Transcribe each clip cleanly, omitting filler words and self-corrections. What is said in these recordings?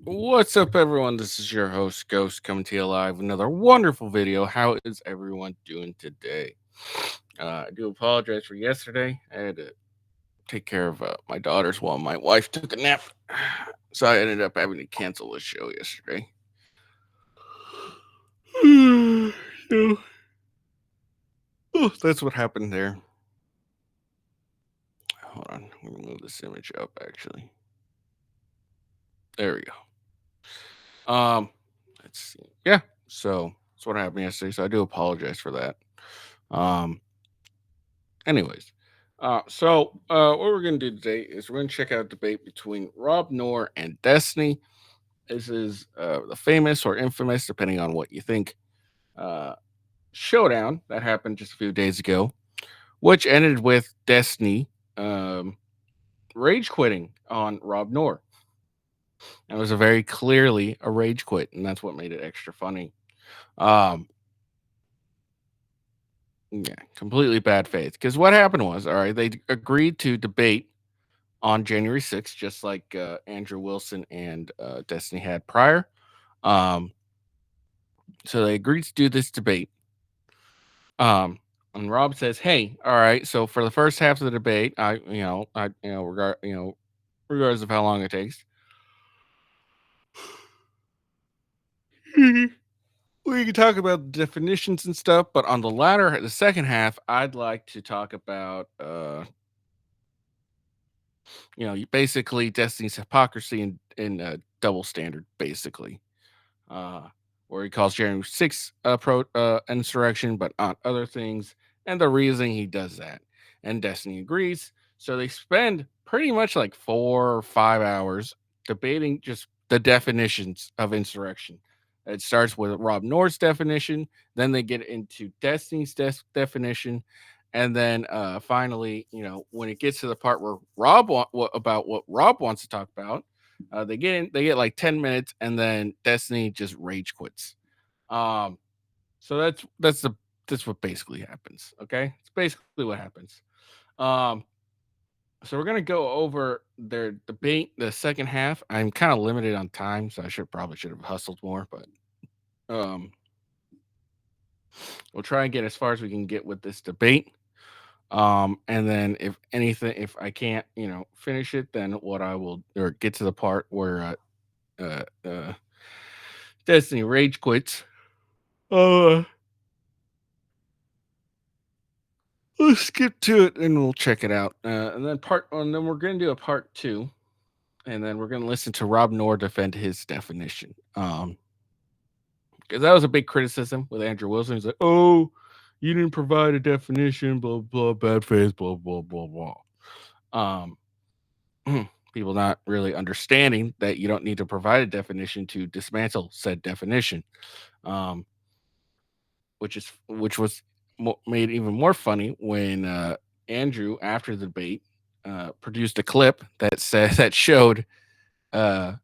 What's up, everyone? This is your host, Ghost, coming to you live with another wonderful video. How is everyone doing today? I do apologize for yesterday. I had to take care of my daughters while my wife took a nap. So I ended up having to cancel the show yesterday. So, that's what happened there. Hold on. Let me move this image up, actually. There we go. Let's see. Yeah. So that's what happened yesterday. So I do apologize for that. Um, Anyways, what we're gonna do today is we're gonna check out a debate between Rob Noerr and Destiny. This is the famous or infamous, depending on what you think, uh, showdown that happened just a few days ago, which ended with Destiny um, rage quitting on Rob Noerr. It was a very clearly a rage quit, and that's what made it extra funny. Um, yeah, completely bad faith. Because what happened was, all right, they agreed to debate on January 6th, just like Andrew Wilson and Destiny had prior. Um, so they agreed to do this debate. And Rob says, "Hey, all right. So for the first half of the debate, regardless of how long it takes, we can talk about definitions and stuff. But on the second half, I'd like to talk about, basically Destiny's hypocrisy and double standard, basically." uh, where he calls January 6th insurrection, but on other things, and the reason he does that. And Destiny agrees. So they spend pretty much like 4 or 5 hours debating just the definitions of insurrection. It starts with Rob Noor's definition, then they get into Destiny's definition, and then finally, when it gets to the part where about what Rob wants to talk about, they get like 10 minutes, and then Destiny just rage quits. Um, so that's what basically happens. Okay, it's basically what happens. Um, so we're gonna go over their debate, the second half. I'm kind of limited on time, so I should have hustled more, but um, we'll try and get as far as we can get with this debate. And then if I can't, finish it, then what I will or get to the part where uh, uh Destiny rage quits. Uh, let's skip to it and we'll check it out. And then we're gonna do a part two, and then we're gonna listen to Rob Noor defend his definition. Because that was a big criticism with Andrew Wilson. He's like, "Oh, you didn't provide a definition, blah blah, bad faith, blah blah blah blah." Um, People not really understanding that you don't need to provide a definition to dismantle said definition. Um, which was made even more funny when Andrew, after the debate, produced a clip that said that showed uh,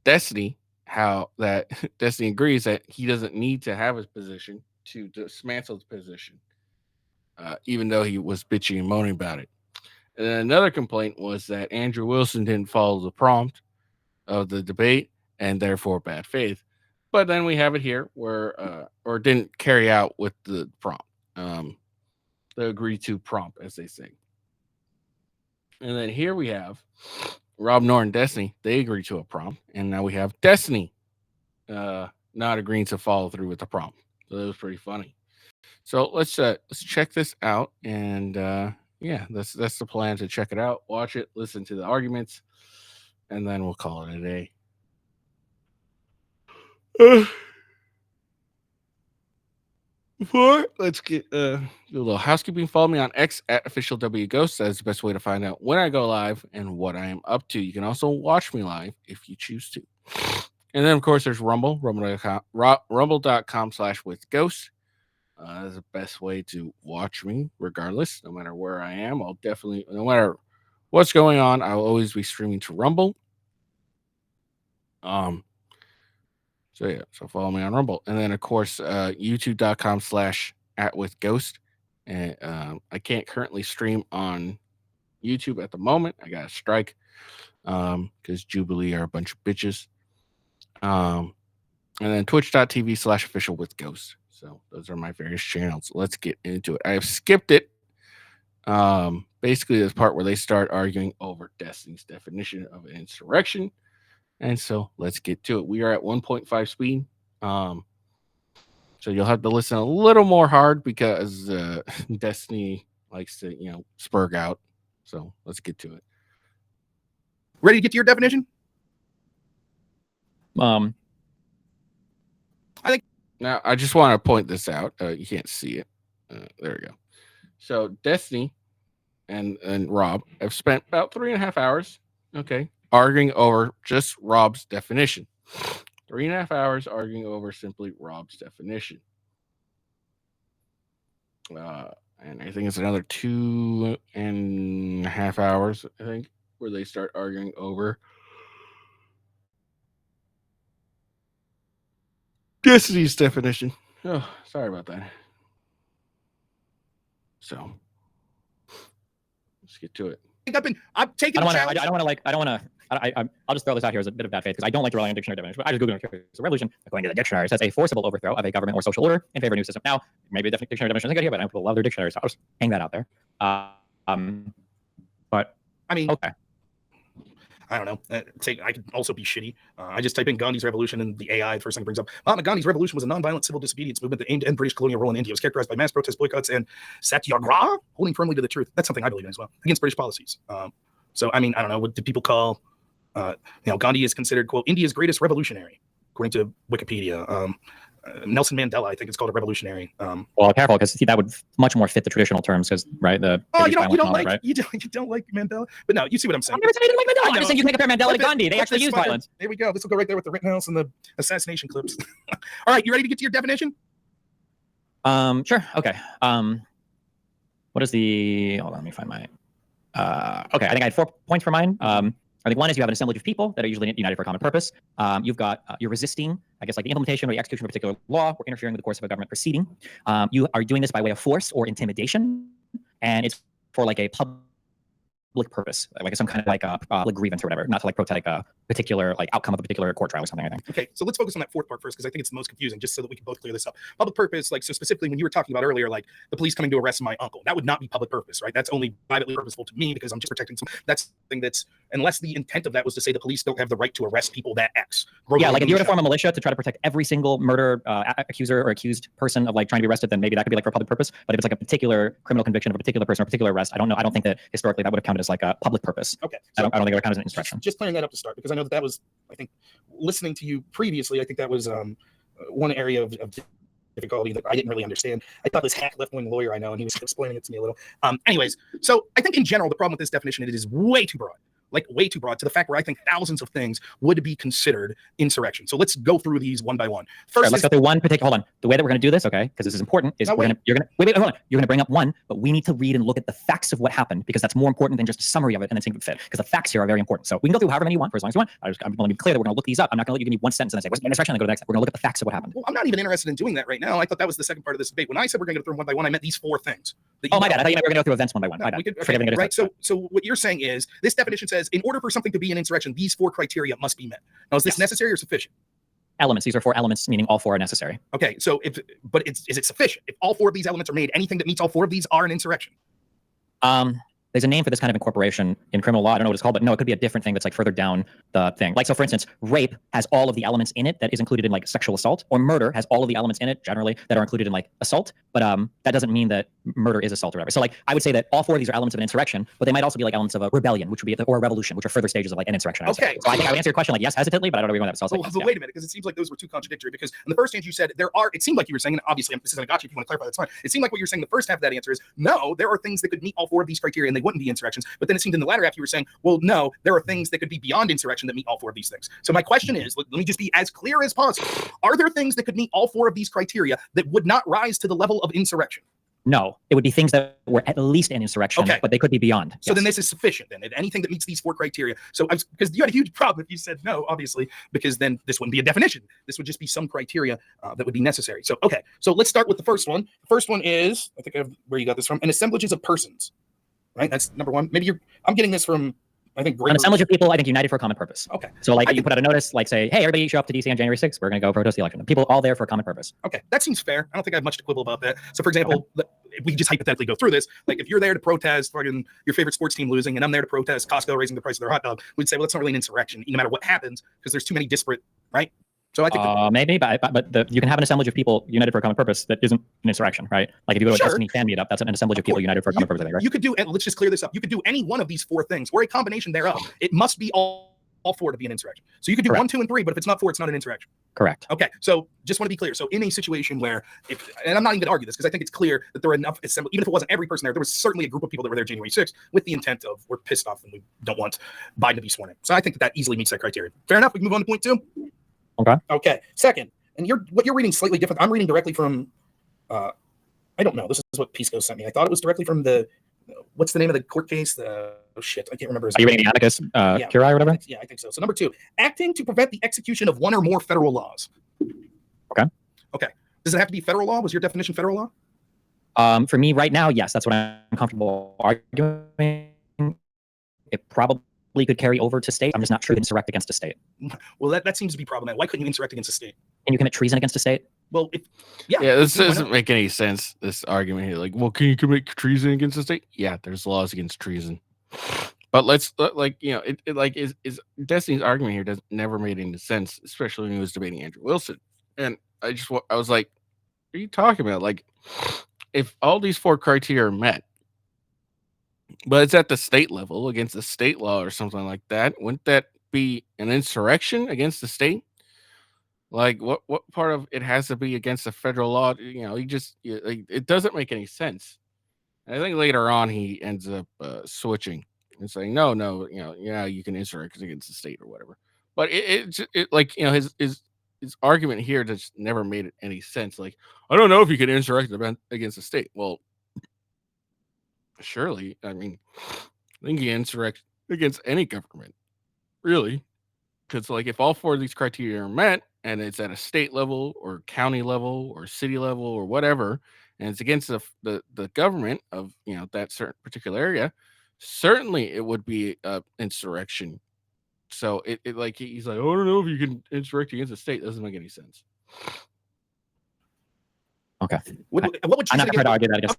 Destiny how that Destiny agrees that he doesn't need to have his position to dismantle the position, even though he was bitching and moaning about it. And then another complaint was that Andrew Wilson didn't follow the prompt of the debate and therefore bad faith. But then we have it here where, or didn't carry out with the prompt, um, the agreed to prompt, as they say. And then here we have Rob Noor and Destiny. They agree to a prompt, and now we have Destiny not agreeing to follow through with the prompt. So that was pretty funny. So let's check this out, and yeah, that's the plan, to check it out, watch it, listen to the arguments, and then we'll call it a day. Uh, Before let's do a little housekeeping. Follow me on X at official W Ghost. That's the best way to find out when I go live and what I am up to. You can also watch me live if you choose to. And then of course there's Rumble, rumble.com / with ghost. That's the best way to watch me, regardless, no matter where I am. I'll definitely, no matter what's going on, I'll always be streaming to Rumble. Um, so yeah, so follow me on Rumble, and then of course youtube.com / at with ghost. And I can't currently stream on YouTube at the moment. I got a strike because Jubilee are a bunch of bitches. And then twitch.tv/official with ghost. So those are my various channels. Let's get into it. I have skipped it. Basically, this part where they start arguing over Destiny's definition of an insurrection. And so let's get to it. We are at 1.5 speed. So you'll have to listen a little more hard because Destiny likes to, spurg out. So let's get to it. Ready to get to your definition? I think now I just want to point this out. You can't see it. There we go. So Destiny and Rob have spent about 3.5 hours, arguing over just Rob's definition. 3.5 hours arguing over simply Rob's definition. And I think it's another 2.5 hours, where they start arguing over Destiny's definition. Oh, sorry about that. So let's get to it. I'm taking. I'll just throw this out here as a bit of bad faith because I don't like to rely on dictionary definition. But I just Googled it. So revolution, according to the dictionary, says a forcible overthrow of a government or social order in favor of a new system. Now, maybe the dictionary definition isn't good here, but I know people love their dictionaries, so I'll just hang that out there. But I mean, okay. I don't know. I could also be shitty. I just type in Gandhi's revolution and the AI, the first thing it brings up. Mahatma Gandhi's revolution was a non-violent civil disobedience movement that aimed to end British colonial rule in India. It was characterized by mass protests, boycotts, and satyagraha, holding firmly to the truth. That's something I believe in as well, against British policies. So, I mean, I don't know. What do people call, Gandhi is considered, quote, India's greatest revolutionary, according to Wikipedia. Nelson Mandela, I think it's called a revolutionary. Well, careful, because that would much more fit the traditional terms, because you don't like Mandela, but no, you see what I'm saying. I never said I didn't like Mandela. I'm just saying you can compare Mandela to Gandhi. They actually use violence. There we go. This will go right there with the Rittenhouse and the assassination clips. All right, you ready to get to your definition? Sure. Okay. What is the? Hold on, let me find my. Okay, I think I had 4 points for mine. I think one is you have an assemblage of people that are usually united for a common purpose. You've got you're resisting, I guess, like the implementation or the execution of a particular law or interfering with the course of a government proceeding. You are doing this by way of force or intimidation, and it's for like a public purpose, like some kind of like a grievance or whatever, not to like protect a particular like outcome of a particular court trial or something. I think. Okay, so let's focus on that fourth part first because I think it's the most confusing, just so that we can both clear this up. Public purpose, like so specifically when you were talking about earlier, like the police coming to arrest my uncle, that would not be public purpose, right? That's only privately purposeful to me because I'm just protecting some. That's something that's unless the intent of that was to say the police don't have the right to arrest people that X. Yeah, like if you were to form a militia to try to protect every single murder accuser or accused person of like trying to be arrested, then maybe that could be like for public purpose. But if it's like a particular criminal conviction of a particular person or a particular arrest, I don't know. I don't think that historically that would have counted as like a public purpose. Okay, so I don't think it would count as an insurrection. Just clearing that up to start because I know that was, I think, listening to you previously, I think that was one area of difficulty that I didn't really understand. I thought this hack left-wing lawyer I know, and he was explaining it to me a little. Anyways, so I think in general, the problem with this definition, it is way too broad. Like way too broad to the fact where I think thousands of things would be considered insurrection. So let's go through these one by one. First, let's go through one particular. Hold on. The way that we're going to do this, okay, because this is important, is hold on. You're going to bring up one, but we need to read and look at the facts of what happened because that's more important than just a summary of it and then seeing if it fit. Because the facts here are very important. So we can go through however many you want for as long as you want. I'm going to be clear that we're going to look these up. I'm not going to let you give me one sentence and then say what's the insurrection and go to the next. We're going to look at the facts of what happened. Well, I'm not even interested in doing that right now. I thought that was the second part of this debate. When I said we're going to go through one by one, I meant these 4 things. Oh my God! I thought you meant we were going to go through events one by one. No, right. So what you're saying is this definition says in order for something to be an insurrection, these 4 criteria must be met. Now, is this necessary or sufficient? Elements. These are 4 elements, meaning all 4 are necessary. Okay. So is it sufficient? If all 4 of these elements are made, anything that meets all 4 of these are an insurrection. There's a name for this kind of incorporation in criminal law. I don't know what it's called, but no, it could be a different thing that's like further down the thing. Like, so for instance, rape has all of the elements in it that is included in like sexual assault, or murder has all of the elements in it generally that are included in like assault. But that doesn't mean that murder is assault or whatever. So like, I would say that all 4 of these are elements of an insurrection, but they might also be like elements of a rebellion, which would be or a revolution, which are further stages of like an insurrection. Okay. So I think I would answer your question like yes, hesitantly, but I don't know where you're going with that. So well, wait a minute, because it seems like those were too contradictory. Because in the first answer you said it seemed like you were saying, and obviously this isn't a gotcha. If you want to clarify, that's fine. It seemed like what you're saying the first half of that answer is no, there are things that could meet all 4 of these criteria and they wouldn't be insurrections. But then it seemed in the latter half you were saying, well, no, there are things that could be beyond insurrection that meet all 4 of these things. So my question is, let me just be as clear as possible. Are there things that could meet all 4 of these criteria that would not rise to the level of insurrection? No, it would be things that were at least an insurrection, but they could be beyond. So then this is sufficient then, anything that meets these 4 criteria. So because you had a huge problem if you said no, obviously, because then this wouldn't be a definition. This would just be some criteria that would be necessary. So, okay, so let's start with the first one. The first one is, I think where you got this from, an assemblages of persons. right? That's number one. Maybe I'm getting this from, I think, an assemblage of people, I think, united for a common purpose. Okay. So, like, you put out a notice, like, say, hey, everybody show up to DC on January 6th. We're going to go protest the election. People all there for a common purpose. Okay, that seems fair. I don't think I have much to quibble about that. So, for example, if we just hypothetically go through this, like if you're there to protest fucking your favorite sports team losing, and I'm there to protest Costco raising the price of their hot dog, we'd say, well, that's not really an insurrection, no matter what happens, because there's too many disparate, right? So I think maybe, but you can have an assemblage of people united for a common purpose that isn't an insurrection, right? Like if you go to a Destiny fan meetup, that's an assemblage of people united for a common purpose, I think, right? You could do, and let's just clear this up. You could do any one of these four things, or a combination thereof. It must be all four to be an insurrection. So you could do Correct. 1, 2, and 3, but if it's not 4, it's not an insurrection. Correct. Okay, so just want to be clear. So in a situation where, and I'm not even going to argue this because I think it's clear that there are enough assembled, even if it wasn't every person there was certainly a group of people that were there January 6th with the intent of we're pissed off and we don't want Biden to be sworn in. So I think that easily meets that criteria. Fair enough. We can move on to point 2. Okay. Okay. Second, and what you're reading slightly different. I'm reading directly from, I don't know. This is what Pisco sent me. I thought it was directly from what's the name of the court case? Oh shit, I can't remember. Are you reading the amicus curiae or whatever? Yeah, I think so. So number 2, acting to prevent the execution of one or more federal laws. Okay. Okay. Does it have to be federal law? Was your definition federal law? For me right now, yes, that's what I'm comfortable arguing. It probably could carry over to state. I'm just not sure to insurrect against a state. Well, that seems to be problematic. Why couldn't you insurrect against a state? Can you commit treason against a state? Well, this doesn't make any sense. This argument here, like, well, can you commit treason against the state? Yeah, there's laws against treason. But let's is Destiny's argument here never made any sense, especially when he was debating Andrew Wilson. And I was like, what are you talking about? Like, if all these 4 criteria are met, but it's at the state level against the state law or something like that, wouldn't that be an insurrection against the state? Like, what part of it has to be against the federal law? It doesn't make any sense. And I think later on he ends up switching and saying, no, you can insurrect against the state or whatever. But his argument here just never made any sense. Like, I don't know if you can insurrect against the state. Well, surely, I mean, I think you insurrect against any government, really. Because, like, if all 4 of these criteria are met, and it's at a state level or county level or city level or whatever, and it's against the government of that certain particular area, certainly it would be insurrection. So he's like, I don't know if you can insurrect against the state. It doesn't make any sense. Okay. What would you I'm not say going to argue that against.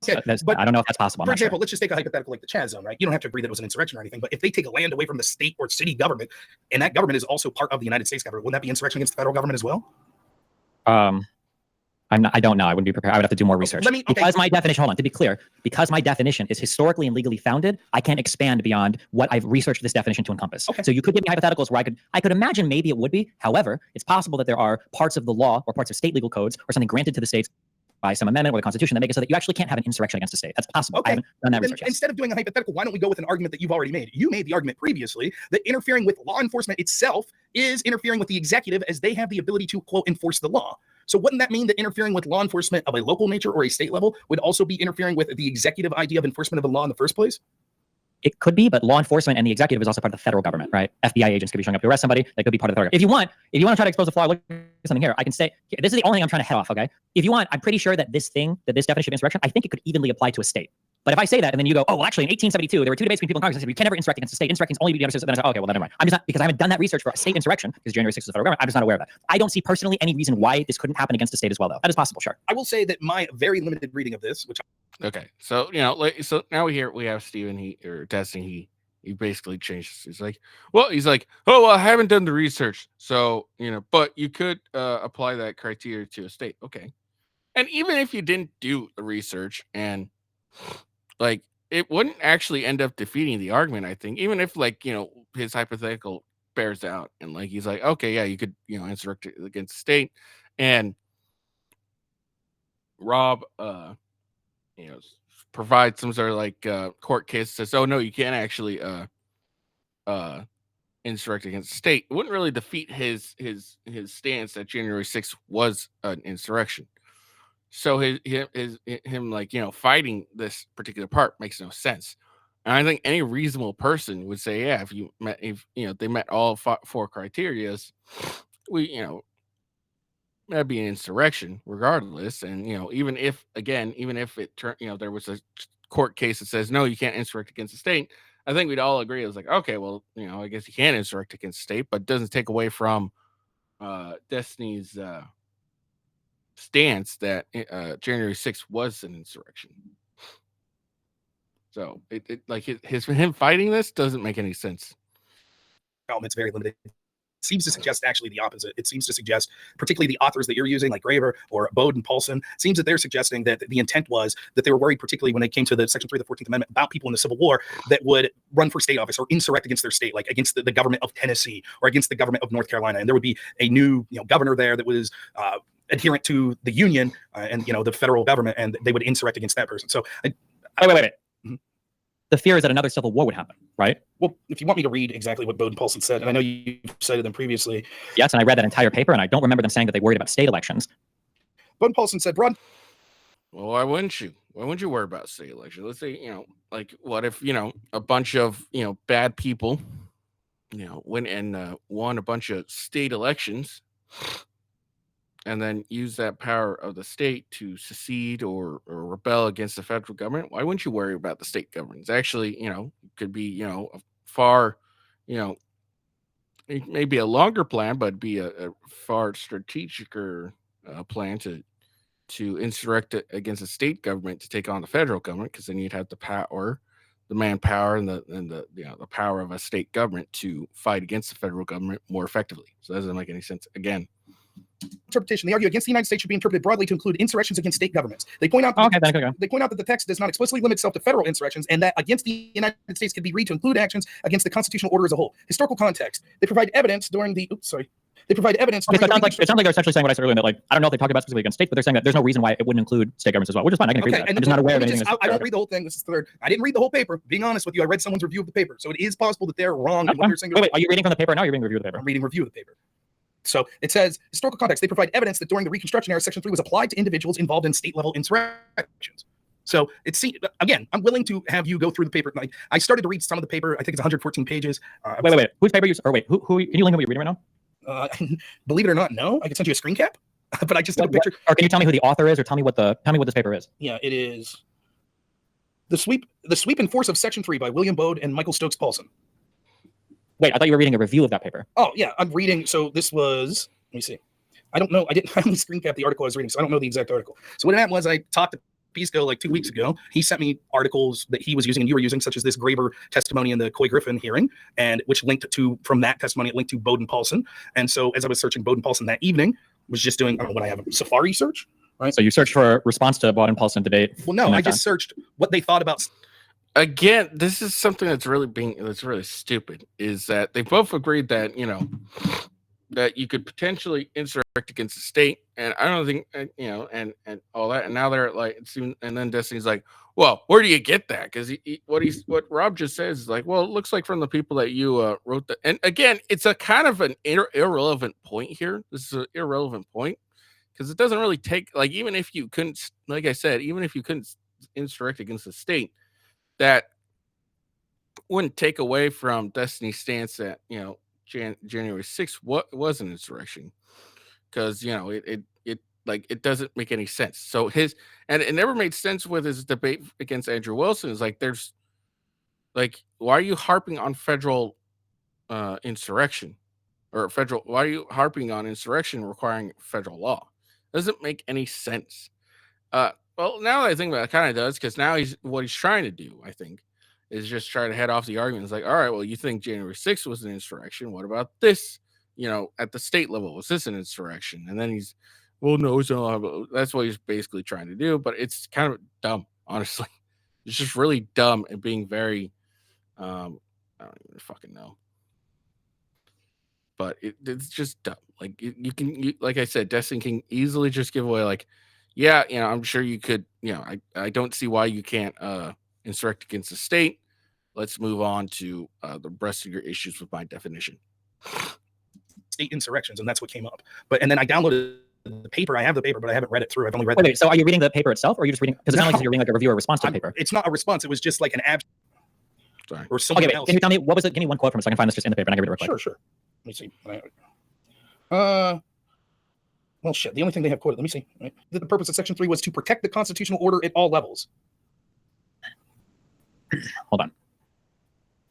Okay, but I don't know if that's possible. For example, let's just take a hypothetical like the Chad Zone, right? You don't have to agree that it was an insurrection or anything, but if they take a land away from the state or city government, and that government is also part of the United States government, wouldn't that be insurrection against the federal government as well? I don't know. I wouldn't be prepared. I would have to do more research. Because my definition, hold on, to be clear, because my definition is historically and legally founded, I can't expand beyond what I've researched this definition to encompass. Okay. So you could give me hypotheticals where I could imagine maybe it would be. However, it's possible that there are parts of the law or parts of state legal codes or something granted to the states by some amendment or the Constitution that make it so that you actually can't have an insurrection against a state. That's possible. Okay. I haven't done that research yet. Instead of doing a hypothetical, why don't we go with an argument that you've already made? You made the argument previously that interfering with law enforcement itself is interfering with the executive as they have the ability to, quote, enforce the law. So wouldn't that mean that interfering with law enforcement of a local nature or a state level would also be interfering with the executive idea of enforcement of the law in the first place? It could be, but law enforcement and the executive is also part of the federal government, right? FBI agents could be showing up to arrest somebody. They could be part of the federal government. If you want to try to expose the flaw, look at something here. I can say, this is the only thing I'm trying to head off, okay? If you want, I'm pretty sure that this definition of insurrection, I think it could evenly apply to a state. But if I say that and then you go, oh, well, actually in 1872, there were 2 debates between people in Congress. I said, you can never insurrect against a state. Insurrections only be the other state. Then I said, okay, well, then never mind. I'm just not, because I haven't done that research for a state insurrection, because January 6th is the federal government. I'm just not aware of that. I don't see personally any reason why this couldn't happen against a state as well, though. That is possible, sure. I will say that my very limited reading of this, which okay, so so now we have Stephen. He basically changed. He's like, oh, well, I haven't done the research, so but you could apply that criteria to a state, okay? And even if you didn't do the research, and like, it wouldn't actually end up defeating the argument, I think, even if his hypothetical bears out, and like he's like, okay, yeah, you could insurrect against the state, and Rob provide some sort of like court case that says, oh no, you can't actually insurrect against the state. It wouldn't really defeat his stance that January 6th was an insurrection. So him like fighting this particular part makes no sense. And I think any reasonable person would say, yeah, if they met all 4 criterias, that'd be an insurrection regardless. And even if it turned there was a court case that says no, you can't insurrect against the state, I think we'd all agree. It was like, okay, well, I guess you can insurrect against the state, but it doesn't take away from Destiny's stance that January 6th was an insurrection. So him fighting this doesn't make any sense. It's very limited. It seems to suggest actually the opposite. It seems to suggest, particularly the authors that you're using, like Graver or Bode and Paulson, seems that they're suggesting that the intent was that they were worried, particularly when it came to the Section 3 of the 14th Amendment, about people in the Civil War that would run for state office or insurrect against their state, like against the government of Tennessee or against the government of North Carolina. And there would be a new governor there that was adherent to the Union and the federal government, and they would insurrect against that person. So wait. Mm-hmm. The fear is that another civil war would happen, right? Well, if you want me to read exactly what Bode and Paulson said, and I know you cited them previously. Yes, and I read that entire paper, and I don't remember them saying that they worried about state elections. Bode and Paulson said, "Broad." Well, why wouldn't you? Why wouldn't you worry about state elections? Let's say, like, what if, a bunch of, bad people, went and won a bunch of state elections, and then use that power of the state to secede or rebel against the federal government? Why wouldn't you worry about the state government? It's actually, could be, a far, it may be a longer plan, but be a far strategicer plan to insurrect against the state government to take on the federal government, because then you'd have the power, the manpower, and the power of a state government to fight against the federal government more effectively. So that doesn't make any sense. Again, interpretation. They argue against the United States should be interpreted broadly to include insurrections against state governments. They point out they point out that the text does not explicitly limit itself to federal insurrections, and that against the United States can be read to include actions against the constitutional order as a whole. Historical context. They provide evidence during the They provide evidence. Okay, so it sounds like they're essentially saying what I said earlier, that, like, I don't know if they talked about specifically against states, but they're saying that there's no reason why it wouldn't include state governments as well, which is fine. I can agree with that. I'm just not aware of anything. I don't read the whole thing. This is third. I didn't read the whole paper. Being honest with you, I read someone's review of the paper, so it is possible that they're wrong in what they're saying. Wait, are you reading from the paper now? Or are you reading review of the paper? I'm reading review of the paper. So it says, historical context. They provide evidence that during the Reconstruction era, Section 3 was applied to individuals involved in state-level insurrections. So it's again, I'm willing to have you go through the paper. I started to read some of the paper. I think it's 114 pages. Wait. Whose paper who can you link me what you're reading right now? Believe it or not, no. I can send you a screen cap, but I just took a picture. Or can you tell me who the author is, or tell me what this paper is? Yeah, it is The Sweep and Force of Section 3 by William Bode and Michael Stokes Paulson. Wait, I thought you were reading a review of that paper. Oh, yeah, I'm reading. So this was, let me see. I don't know. I only screen cap the article I was reading, so I don't know the exact article. So what happened was I talked to Pisco like 2 weeks ago. He sent me articles that he was using and you were using, such as this Graver testimony in the Coy Griffin hearing, and which linked to, from that testimony, it linked to Bode and Paulson. And so as I was searching Bode and Paulson that evening, was just doing, I don't know what I have, a Safari search, right? So you searched for a response to Bode and Paulson debate? Well, no, I just searched what they thought about. Again, this is something that's really stupid, is that they both agreed that, that you could potentially insurrect against the state, and I don't think, and all that, and now they're like, and then Destiny's like, well, where do you get that? Because what Rob just says is like, well, it looks like from the people that you wrote that, and again, it's a kind of an irrelevant point here. This is an irrelevant point because it doesn't really take, like, even if you couldn't, like I said, even if you couldn't insurrect against the state, that wouldn't take away from Destiny's stance that, January 6th was an insurrection, because it doesn't make any sense. So and it never made sense with his debate against Andrew Wilson. Is like, there's like, why are you harping on federal insurrection or federal? Why are you harping on insurrection requiring federal law? Doesn't make any sense. Well, now that I think about it, kind of does, because now what he's trying to do, I think, is just try to head off the argument. It's like, all right, well, you think January 6th was an insurrection. What about this? At the state level, was this an insurrection? And then he's, well, no, it's not. That's what he's basically trying to do. But it's kind of dumb, honestly. It's just really dumb and being very, I don't even fucking know. But it's just dumb. Like, you can, like I said, Destiny can easily just give away, like, yeah, I'm sure you could, I don't see why you can't insurrect against the state. Let's move on to the rest of your issues with my definition. State insurrections, and that's what came up. And then I downloaded the paper. I have the paper, but I haven't read it through. I've only read Wait, so are you reading the paper itself, or are you just reading? Because it sounds like you're reading like a review or response to the paper. It's not a response. It was just like an abstract. Sorry. Or something else. Can you tell me, what was it? Give me one quote from it so I can find this just in the paper and I can read it real quick. Sure. Let me see. Well, shit. The only thing they have quoted, let me see. Right? The purpose of Section 3 was to protect the constitutional order at all levels. hold on.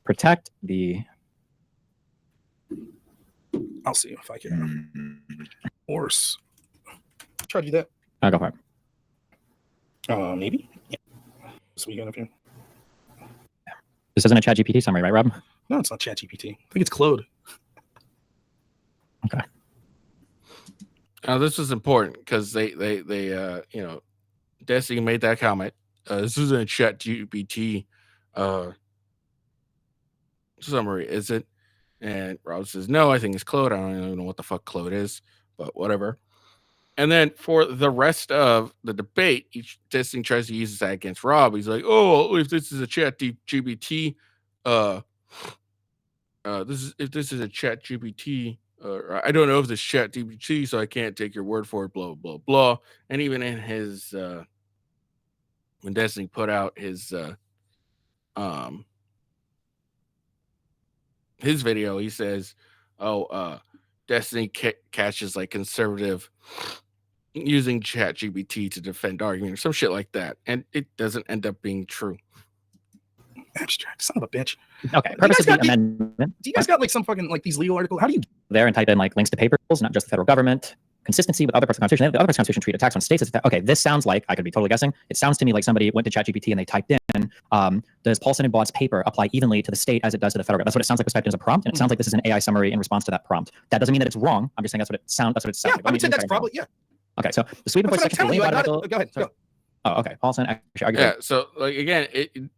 Protect the. I'll see if I can. Horse. Try to do that. I'll go for it. Maybe. Yeah. So we got up here. This isn't a ChatGPT summary, right, Rob? No, it's not ChatGPT. I think it's Claude. Okay. Now this is important because they Destiny made that comment. This isn't a ChatGPT summary, is it? And Rob says, no, I think it's Claude. I don't even know what the fuck Claude is, but whatever. And then for the rest of the debate, each Destiny tries to use that against Rob. He's like, oh, if this is a ChatGPT, if this is a ChatGPT, I don't know if this ChatGPT, so I can't take your word for it, blah, blah, blah. And even in his, when Destiny put out his video, he says, Destiny catches like conservative using ChatGPT to defend argument or some shit like that, and it doesn't end up being true. Abstract son of a bitch. Okay. Purpose of the amendment. Do you guys got like some fucking like these legal articles? How do you there and type in like links to papers, not just the federal government? Consistency with other parts of the Constitution. The other parts of the Constitution treat attacks on states. Okay, this sounds like, I could be totally guessing, it sounds to me like somebody went to ChatGPT and they typed in, does Paulson and Baud's paper apply evenly to the state as it does to the federal government? That's what it sounds like was typed in as a prompt, and it sounds like this is an AI summary in response to that prompt. That doesn't mean that it's wrong. I'm just saying that's what it sounds yeah, like. I would say that's probably, yeah. Okay, so the sweep and That's what I'm telling you. Go ahead. Go. Oh, okay. Paulson actually argued. Yeah, so like again,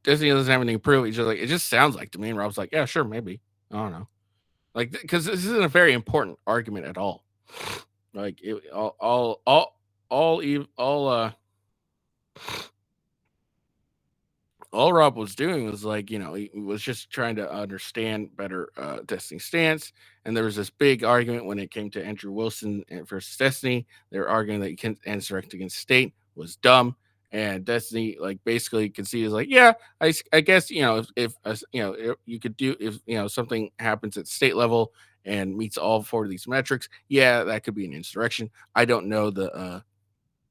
Disney doesn't have anything to prove. He's just like, it just sounds like to me. And Rob's like, yeah, sure, maybe. I don't know. Like, because this isn't a very important argument at all. Like all Rob was doing was like, he was just trying to understand better Destiny's stance. And there was this big argument when it came to Andrew Wilson versus Destiny. They were arguing that you can't insurrect against state was dumb. And Destiny like basically conceded like, yeah, I guess, if you could do, if something happens at state level and meets all four of these metrics, yeah, that could be an insurrection. I don't know the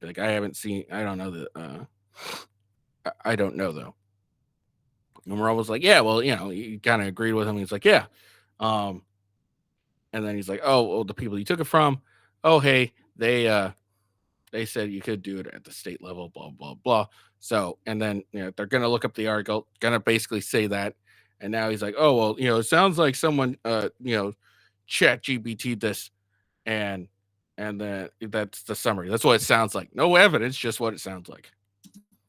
like I haven't seen, I don't know the I don't know though. And Rob was like, yeah, well, he kind of agreed with him. He's like, yeah. And then he's like, oh, well, the people you took it from, oh, hey, they said you could do it at the state level, blah, blah, blah. So, and then, they're going to look up the article, going to basically say that. And now he's like, oh, well, it sounds like someone, ChatGPT this. And then that's the summary. That's what it sounds like. No evidence, just what it sounds like.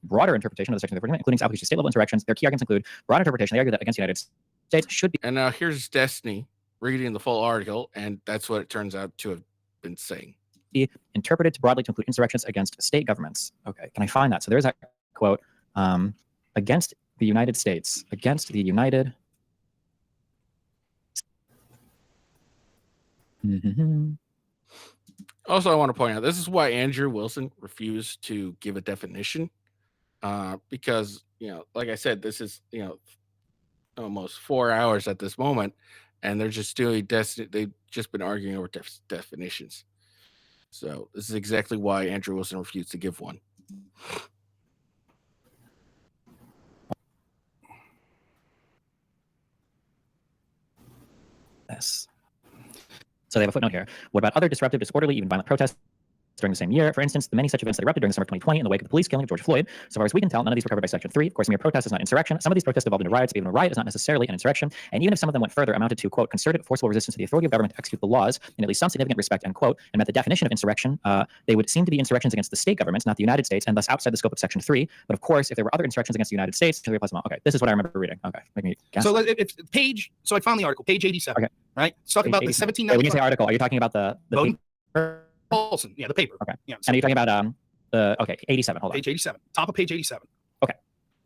Broader interpretation of the section of the agreement, including application of state level insurrections. Their key arguments include broad interpretation. They argue that against the United States should be. And now here's Destiny reading the full article, and that's what it turns out to have been saying. Be interpreted broadly to include insurrections against state governments. Okay, can I find that? So there's that quote, against the United States, against the United. Also, I want to point out, this is why Andrew Wilson refused to give a definition, because, like I said, this is, almost 4 hours at this moment, and they're just doing they've just been arguing over definitions. So this is exactly why Andrew Wilson refused to give one. Yes. So they have a footnote here. What about other disruptive, disorderly, even violent protests during the same year? For instance, the many such events that erupted during the summer of 2020 in the wake of the police killing of George Floyd. So far as we can tell, none of these were covered by Section 3. Of course, mere protest is not insurrection. Some of these protests evolved into riots, but even a riot is not necessarily an insurrection. And even if some of them went further, amounted to, quote, concerted, forcible resistance to the authority of government to execute the laws in at least some significant respect, end quote, and met the definition of insurrection, they would seem to be insurrections against the state governments, not the United States, and thus outside the scope of Section 3. But of course, if there were other insurrections against the United States, okay, this is what I remember reading. Okay, make me guess. So if page, so I found the article, page 87. Okay. Right? It's talking about the 1795. When you say article, are you talking about the paper? Paulson, yeah, the paper. Okay. Yeah. So and you're talking about 87. Hold on. Page 87. Top of page 87. Okay.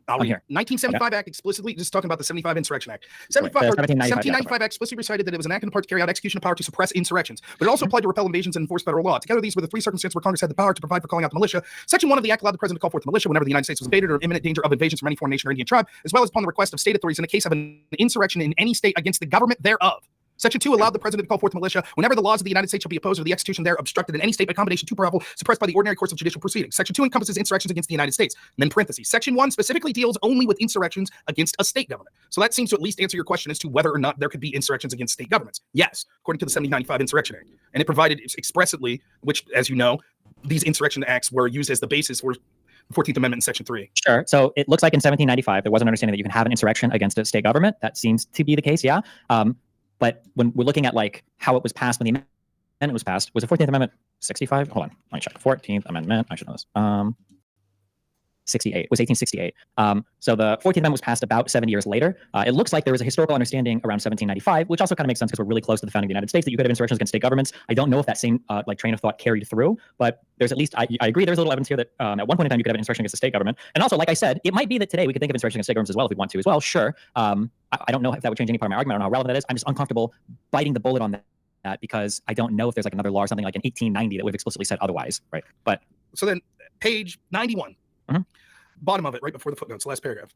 I'll read here. 1975 Act explicitly, just talking about the 75 Insurrection Act. 1795 Act explicitly recited that it was an act in part to carry out execution of power to suppress insurrections, but it also applied to repel invasions and enforce federal law. Together, these were the three circumstances where Congress had the power to provide for calling out the militia. Section 1 of the Act allowed the President to call forth the militia whenever the United States was invaded or in imminent danger of invasions from any foreign nation or Indian tribe, as well as upon the request of state authorities in the case of an insurrection in any state against the government thereof. Section 2 allowed the president to call forth the militia whenever the laws of the United States shall be opposed or the execution there obstructed in any state by combination to powerful, suppressed by the ordinary course of judicial proceedings. Section 2 encompasses insurrections against the United States. And then parentheses. Section 1 specifically deals only with insurrections against a state government. So that seems to at least answer your question as to whether or not there could be insurrections against state governments. Yes, according to the 1795 Insurrection Act. And it provided expressly, which, as you know, these insurrection acts were used as the basis for 14th Amendment in Section 3. Sure. So it looks like in 1795, there was an understanding that you can have an insurrection against a state government. That seems to be the case, yeah. But when we're looking at like how it was passed, when the amendment was passed, was the 14th Amendment 65? Hold on, let me check. 14th Amendment, I should know this. 68, it was 1868. So the 14th Amendment was passed about 7 years later. It looks like there was a historical understanding around 1795, which also kind of makes sense because we're really close to the founding of the United States, that you could have insurrections against state governments. I don't know if that same like train of thought carried through, but there's at least, I agree, there's a little evidence here that at one point in time you could have an insurrection against the state government. And also, like I said, it might be that today we could think of insurrection against state governments as well if we want to as well, sure. I don't know if that would change any part of my argument. I don't know how relevant that is. I'm just uncomfortable biting the bullet on that because I don't know if there's like another law or something like in 1890 that would have explicitly said otherwise, right? But so then page 91, bottom of it, right before the footnotes, last paragraph.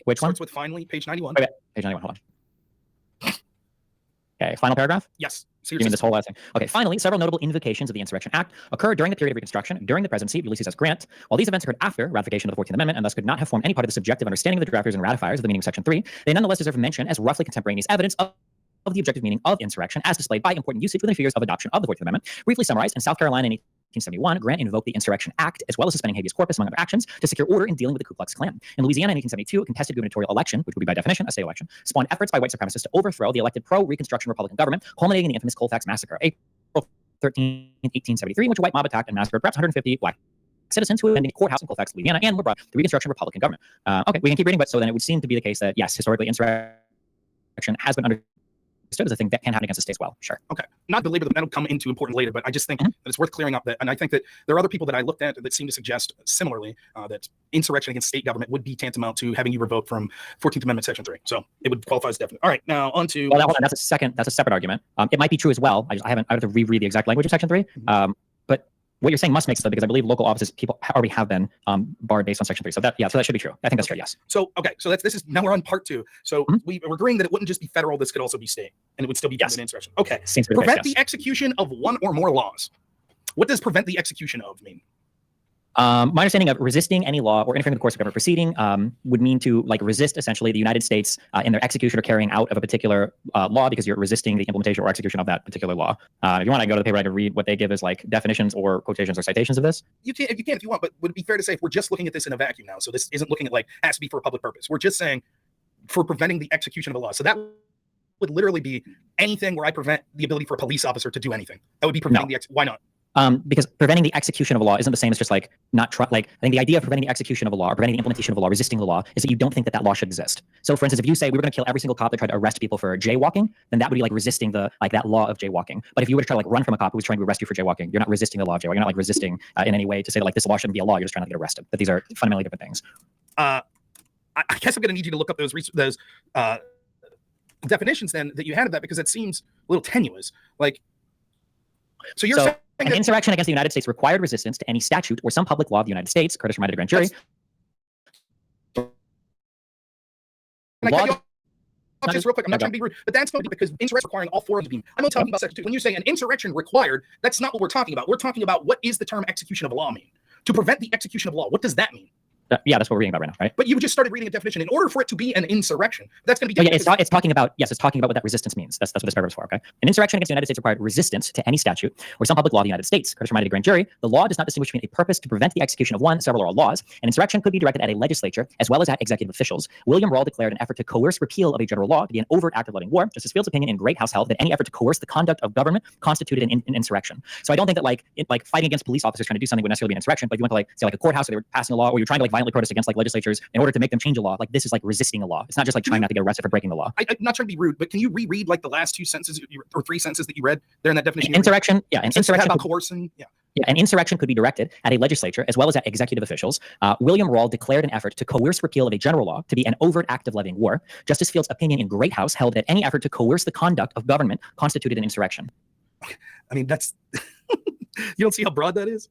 Which one? Starts with finally, page 91. Okay, page 91, hold on. Okay, final paragraph? Yes. You mean this whole last thing? Okay, finally, several notable invocations of the Insurrection Act occurred during the period of Reconstruction, during the presidency of Ulysses S. Grant. While these events occurred after ratification of the 14th Amendment and thus could not have formed any part of the subjective understanding of the drafters and ratifiers of the meaning of Section 3, they nonetheless deserve mention as roughly contemporaneous evidence of the objective meaning of insurrection as displayed by important usage within a few years of adoption of the 14th Amendment. Briefly summarized, in South Carolina in 1871, Grant invoked the Insurrection Act, as well as suspending habeas corpus, among other actions, to secure order in dealing with the Ku Klux Klan. In Louisiana in 1872, a contested gubernatorial election, which would be by definition a state election, spawned efforts by white supremacists to overthrow the elected pro-Reconstruction Republican government, culminating in the infamous Colfax Massacre, April 13, 1873, in which a white mob attacked and massacred perhaps 150 black citizens who were attending a courthouse in Colfax, Louisiana, and were brought the Reconstruction Republican government. Okay, we can keep reading, but so then it would seem to be the case that, yes, historically, insurrection has been understood as a thing that can happen against the state as well. Sure. Okay. Not belabor that, that'll come into important later, but I just think that it's worth clearing up that, and I think that there are other people that I looked at that seem to suggest similarly that insurrection against state government would be tantamount to having you revoke from 14th Amendment Section 3. So it would qualify as definite. All right, now on to... Well, hold on, that's a separate argument. It might be true as well. I have to reread the exact language of Section 3. But what you're saying must make sense because I believe local offices people already have been barred based on Section 3. So that should be true. I think that's true. Yes. So okay, so this is now we're on part 2. So we're agreeing that it wouldn't just be federal. This could also be state, and it would still be an insurrection. Okay. Prevent the execution of one or more laws. What does prevent the execution of mean? My understanding of resisting any law or interfering with the course of government proceeding would mean to like resist essentially the United States in their execution or carrying out of a particular law because you're resisting the implementation or execution of that particular law. If you want, I go to the paper, I can read what they give as like definitions or quotations or citations of this. You can if you want, but would it be fair to say if we're just looking at this in a vacuum now? So this isn't looking at like has to be for a public purpose. We're just saying for preventing the execution of a law. So that would literally be anything where I prevent the ability for a police officer to do anything. That would be preventing why not? Because preventing the execution of a law isn't the same as just like not like I think the idea of preventing the execution of a law or preventing the implementation of a law, resisting the law, is that you don't think that law should exist. So, for instance, if you say we were going to kill every single cop that tried to arrest people for jaywalking, then that would be like resisting the that law of jaywalking. But if you were to try to like run from a cop who was trying to arrest you for jaywalking, you're not resisting the law of jaywalking. You're not like resisting in any way to say that like this law shouldn't be a law. You're just trying to get arrested. But these are fundamentally different things. I guess I'm going to need you to look up those definitions then that you had of that because it seems a little tenuous. Like, so you're saying an insurrection against the United States required resistance to any statute or some public law of the United States. Curtis reminded a grand jury. Just real quick, I'm not trying to be rude, but that's because insurrection requiring all four of them. I'm not talking about Section 2. When you say an insurrection required, that's not what we're talking about. We're talking about what is the term execution of a law mean? To prevent the execution of a law, what does that mean? Yeah, that's what we're reading about right now, right? But you just started reading a definition. In order for it to be an insurrection, that's going to be. Yeah, it's talking about what that resistance means. That's what this paragraph is for. Okay, an insurrection against the United States required resistance to any statute or some public law of the United States. Curtis reminded a grand jury, the law does not distinguish between a purpose to prevent the execution of one, several, or all laws. An insurrection could be directed at a legislature as well as at executive officials. William Rawle declared an effort to coerce repeal of a general law to be an overt act of letting war. Justice Field's opinion in Great House held that any effort to coerce the conduct of government constituted an insurrection. So I don't think that like fighting against police officers trying to do something would necessarily be an insurrection. But if you went to like say like a courthouse or they were passing a law, or you're trying to like violently protest against like legislatures in order to make them change a law, like this is like resisting a law. It's not just like trying not to get arrested for breaking the law. I'm not trying to be rude, but can you reread like the last two sentences or three sentences that you read there in that definition? Insurrection, yeah, an insurrection about coercing, yeah. Yeah, an insurrection could be directed at a legislature as well as at executive officials. William Rawle declared an effort to coerce repeal of a general law to be an overt act of levying war. Justice Field's opinion in Great House held that any effort to coerce the conduct of government constituted an insurrection. I mean, that's you don't see how broad that is?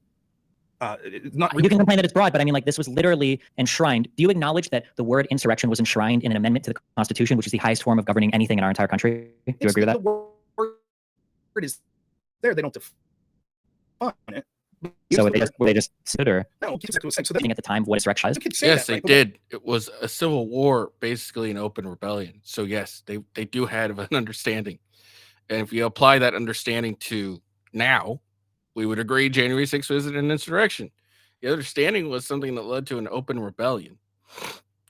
Not you can complain that it's broad, but I mean, like, this was literally enshrined. Do you acknowledge that the word insurrection was enshrined in an amendment to the Constitution, which is the highest form of governing anything in our entire country? Do you agree with that? The word is there. They don't define it. So they just consider no, so at the time what insurrection is? Yes, they did. It was a civil war, basically an open rebellion. So yes, they do have an understanding. And if you apply that understanding to now, we would agree January 6th was an insurrection. The understanding was something that led to an open rebellion,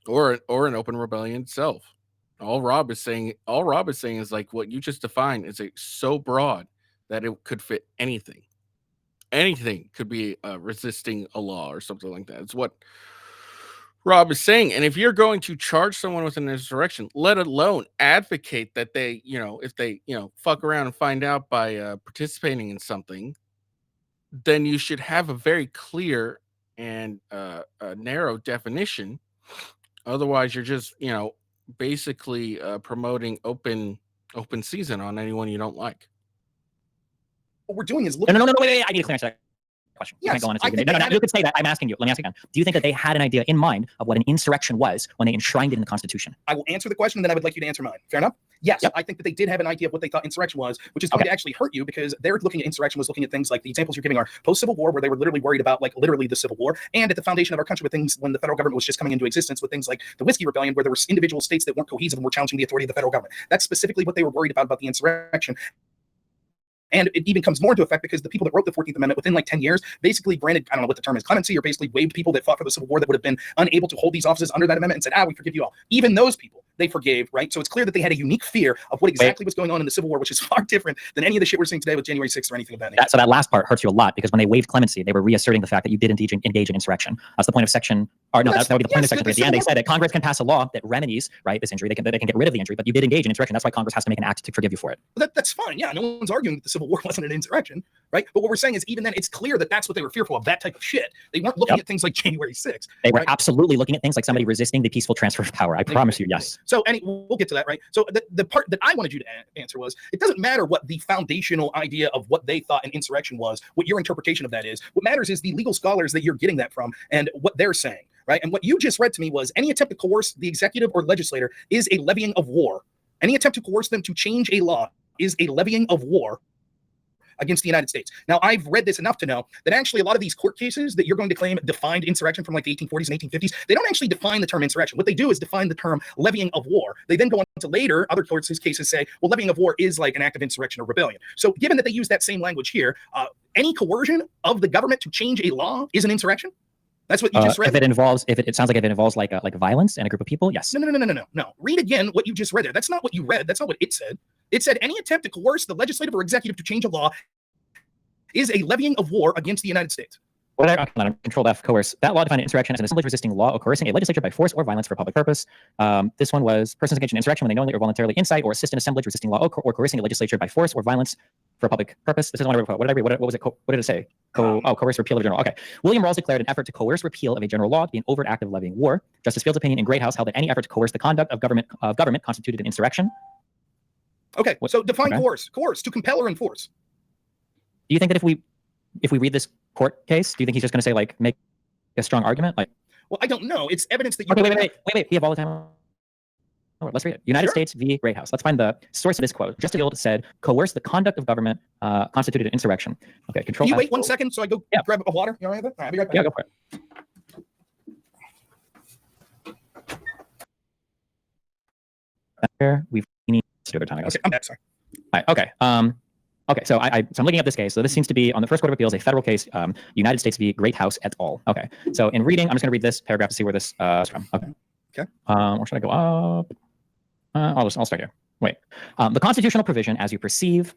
or an open rebellion itself. All Rob is saying is like what you just defined is so broad that it could fit anything. Anything could be resisting a law or something like that. It's what Rob is saying. And if you're going to charge someone with an insurrection, let alone advocate that they, if they, fuck around and find out by participating in something, then you should have a very clear and narrow definition. Otherwise, you're just, basically promoting open season on anyone you don't like. What we're doing is wait. I need to clear that question. Yes, you can't go on. You could say that. I'm asking you. Let me ask again. Do you think that they had an idea in mind of what an insurrection was when they enshrined it in the Constitution? I will answer the question, and then I would like you to answer mine. Fair enough? Yes, yep. I think that they did have an idea of what they thought insurrection was, which is going to actually hurt you because they're looking at insurrection was looking at things like the examples you're giving are post-Civil War, where they were literally worried about literally the Civil War, and at the foundation of our country with things when the federal government was just coming into existence with things like the Whiskey Rebellion, where there were individual states that weren't cohesive and were challenging the authority of the federal government. That's specifically what they were worried about the insurrection. And it even comes more into effect because the people that wrote the 14th Amendment within 10 years basically granted, I don't know what the term is, clemency, or basically waived people that fought for the Civil War that would have been unable to hold these offices under that amendment and said, we forgive you all. Even those people, they forgave, right? So it's clear that they had a unique fear of what exactly was going on in the Civil War, which is far different than any of the shit we're seeing today with January 6th or anything of that nature. So that last part hurts you a lot because when they waived clemency, they were reasserting the fact that you did engage in insurrection. That's the point of section, or no, that would be the point of section 3. At the end, they said that Congress can pass a law that remedies, right, this injury. They can get rid of the injury, but you did engage in insurrection. That's why Congress has to make an act to forgive you for it. That's fine. Yeah, no one's arguing that the Civil War wasn't an insurrection, right? But what we're saying is even then, it's clear that that's what they were fearful of, that type of shit. They weren't looking at things like January 6th. They were absolutely looking at things like somebody resisting the peaceful transfer of power. I promise you, yes. So we'll get to that, right? So the part that I wanted you to answer was, it doesn't matter what the foundational idea of what they thought an insurrection was, what your interpretation of that is. What matters is the legal scholars that you're getting that from and what they're saying, right? And what you just read to me was any attempt to coerce the executive or legislator is a levying of war. Any attempt to coerce them to change a law is a levying of war against the United States. Now, I've read this enough to know that actually a lot of these court cases that you're going to claim defined insurrection from the 1840s and 1850s, they don't actually define the term insurrection. What they do is define the term levying of war. They then go on to later, other court cases say, well, levying of war is like an act of insurrection or rebellion. So given that they use that same language here, any coercion of the government to change a law is an insurrection? That's what you just read. If it sounds like it involves like violence and a group of people, yes. No. Read again what you just read there. That's not what you read. That's not what it said. It said any attempt to coerce the legislative or executive to change a law is a levying of war against the United States. Control F, coerce. That law defined insurrection as an assemblage resisting law or coercing a legislature by force or violence for a public purpose. This one was persons engaged in insurrection when they knowingly or voluntarily incite or assist an assemblage resisting law or coercing a legislature by force or violence for a public purpose. This is one I wrote. What was it? What did it say? Coerce repeal of a general. Okay. William Rawls declared an effort to coerce repeal of a general law to be an overt act of levying war. Justice Field's opinion in Greathouse held that any effort to coerce the conduct of government constituted an insurrection. Okay. So define coerce. Coerce, to compel or enforce. Do you think that if we read this court case, do you think he's just going to say make a strong argument? Well, I don't know. It's evidence that you. Okay, wait. We have all the time. Let's read it. United States v. Greathouse. Let's find the source of this quote. Justice Field said, "Coerce the conduct of government constituted an insurrection." Okay, control. Can you wait 1 second so I go grab a water? You all right with that? All right, I'll be right back. Yeah, go for it. We need to do other time. Okay, I'm back. Sorry. All right. Okay. Okay, so I'm looking at this case. So this seems to be on the First Court of Appeals, a federal case, United States v. Greathouse et al. Okay, so in reading, I'm just going to read this paragraph to see where this is from. Okay. Or should I go up? I'll start here. Wait. The constitutional provision, as you perceive,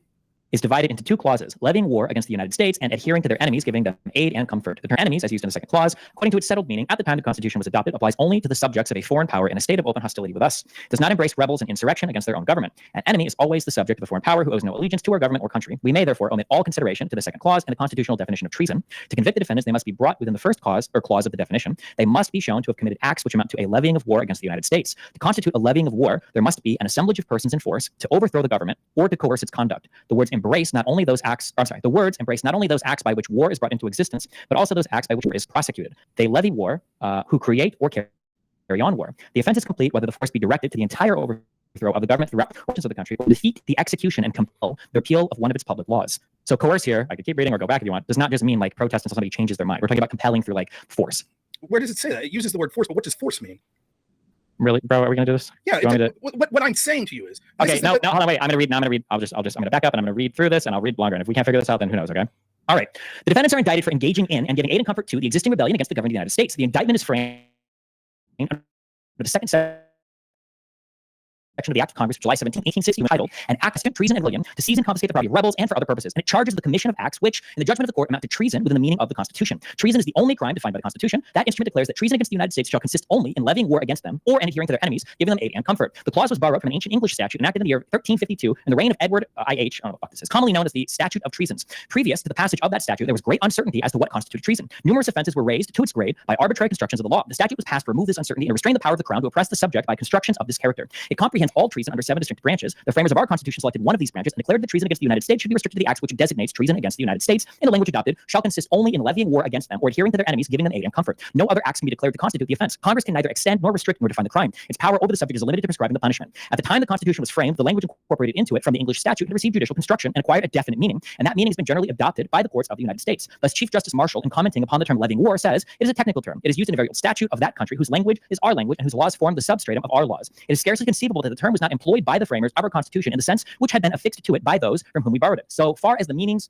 is divided into two clauses: levying war against the United States and adhering to their enemies, giving them aid and comfort. The term enemies, as used in the second clause, according to its settled meaning at the time the Constitution was adopted, applies only to the subjects of a foreign power in a state of open hostility with us. It does not embrace rebels and insurrection against their own government. An enemy is always the subject of a foreign power who owes no allegiance to our government or country. We may therefore omit all consideration to the second clause and the constitutional definition of treason. To convict the defendants, they must be brought within the first clause or clause of the definition. They must be shown to have committed acts which amount to a levying of war against the United States. To constitute a levying of war, there must be an assemblage of persons in force to overthrow the government or to coerce its conduct. The words embrace not only those acts, the words embrace not only those acts by which war is brought into existence, but also those acts by which war is prosecuted. They levy war, who create or carry on war. The offense is complete whether the force be directed to the entire overthrow of the government throughout portions of the country, or defeat the execution and compel the repeal of one of its public laws. So coerce here, I could keep reading or go back if you want, does not just mean like protest until somebody changes their mind. We're talking about compelling through like force. Where does it say that? It uses the word force, but what does force mean? Really, bro? Are we gonna do this? Yeah. What I'm saying to you is okay. No, hold on, wait. I'm gonna read. I'm gonna back up and I'm gonna read through this and I'll read longer. And if we can't figure this out, then who knows? Okay. All right. The defendants are indicted for engaging in and giving aid and comfort to the existing rebellion against the government of the United States. The indictment is framed under the second section of the Act of Congress of July 17, 1860, entitled An Act of Treason and Rebellion to seize and confiscate the property of rebels and for other purposes. And it charges the commission of acts which, in the judgment of the court, amount to treason within the meaning of the Constitution. Treason is the only crime defined by the Constitution. That instrument declares that treason against the United States shall consist only in levying war against them or in adhering to their enemies, giving them aid and comfort. The clause was borrowed from an ancient English statute enacted in the year 1352 in the reign of Edward I.H., I don't know what this is, commonly known as the Statute of Treasons. Previous to the passage of that statute, there was great uncertainty as to what constituted treason. Numerous offenses were raised to its grade by arbitrary constructions of the law. The statute was passed to remove this uncertainty and restrain the power of the crown to oppress the subject by constructions of this character. It comprehends all treason under 7 distinct branches. The framers of our Constitution selected one of these branches and declared that treason against the United States should be restricted to the acts which designates treason against the United States, and the language adopted shall consist only in levying war against them or adhering to their enemies, giving them aid and comfort. No other acts can be declared to constitute the offense. Congress can neither extend nor restrict nor define the crime. Its power over the subject is limited to prescribing the punishment. At the time the Constitution was framed, the language incorporated into it from the English statute had received judicial construction and acquired a definite meaning, and that meaning has been generally adopted by the courts of the United States. Thus, Chief Justice Marshall, in commenting upon the term levying war, says it is a technical term. It is used in a very old statute of that country whose language is our language and whose laws form the substratum of our laws. It is scarcely conceivable that the term was not employed by the framers of our Constitution in the sense which had been affixed to it by those from whom we borrowed it. So far as the meaning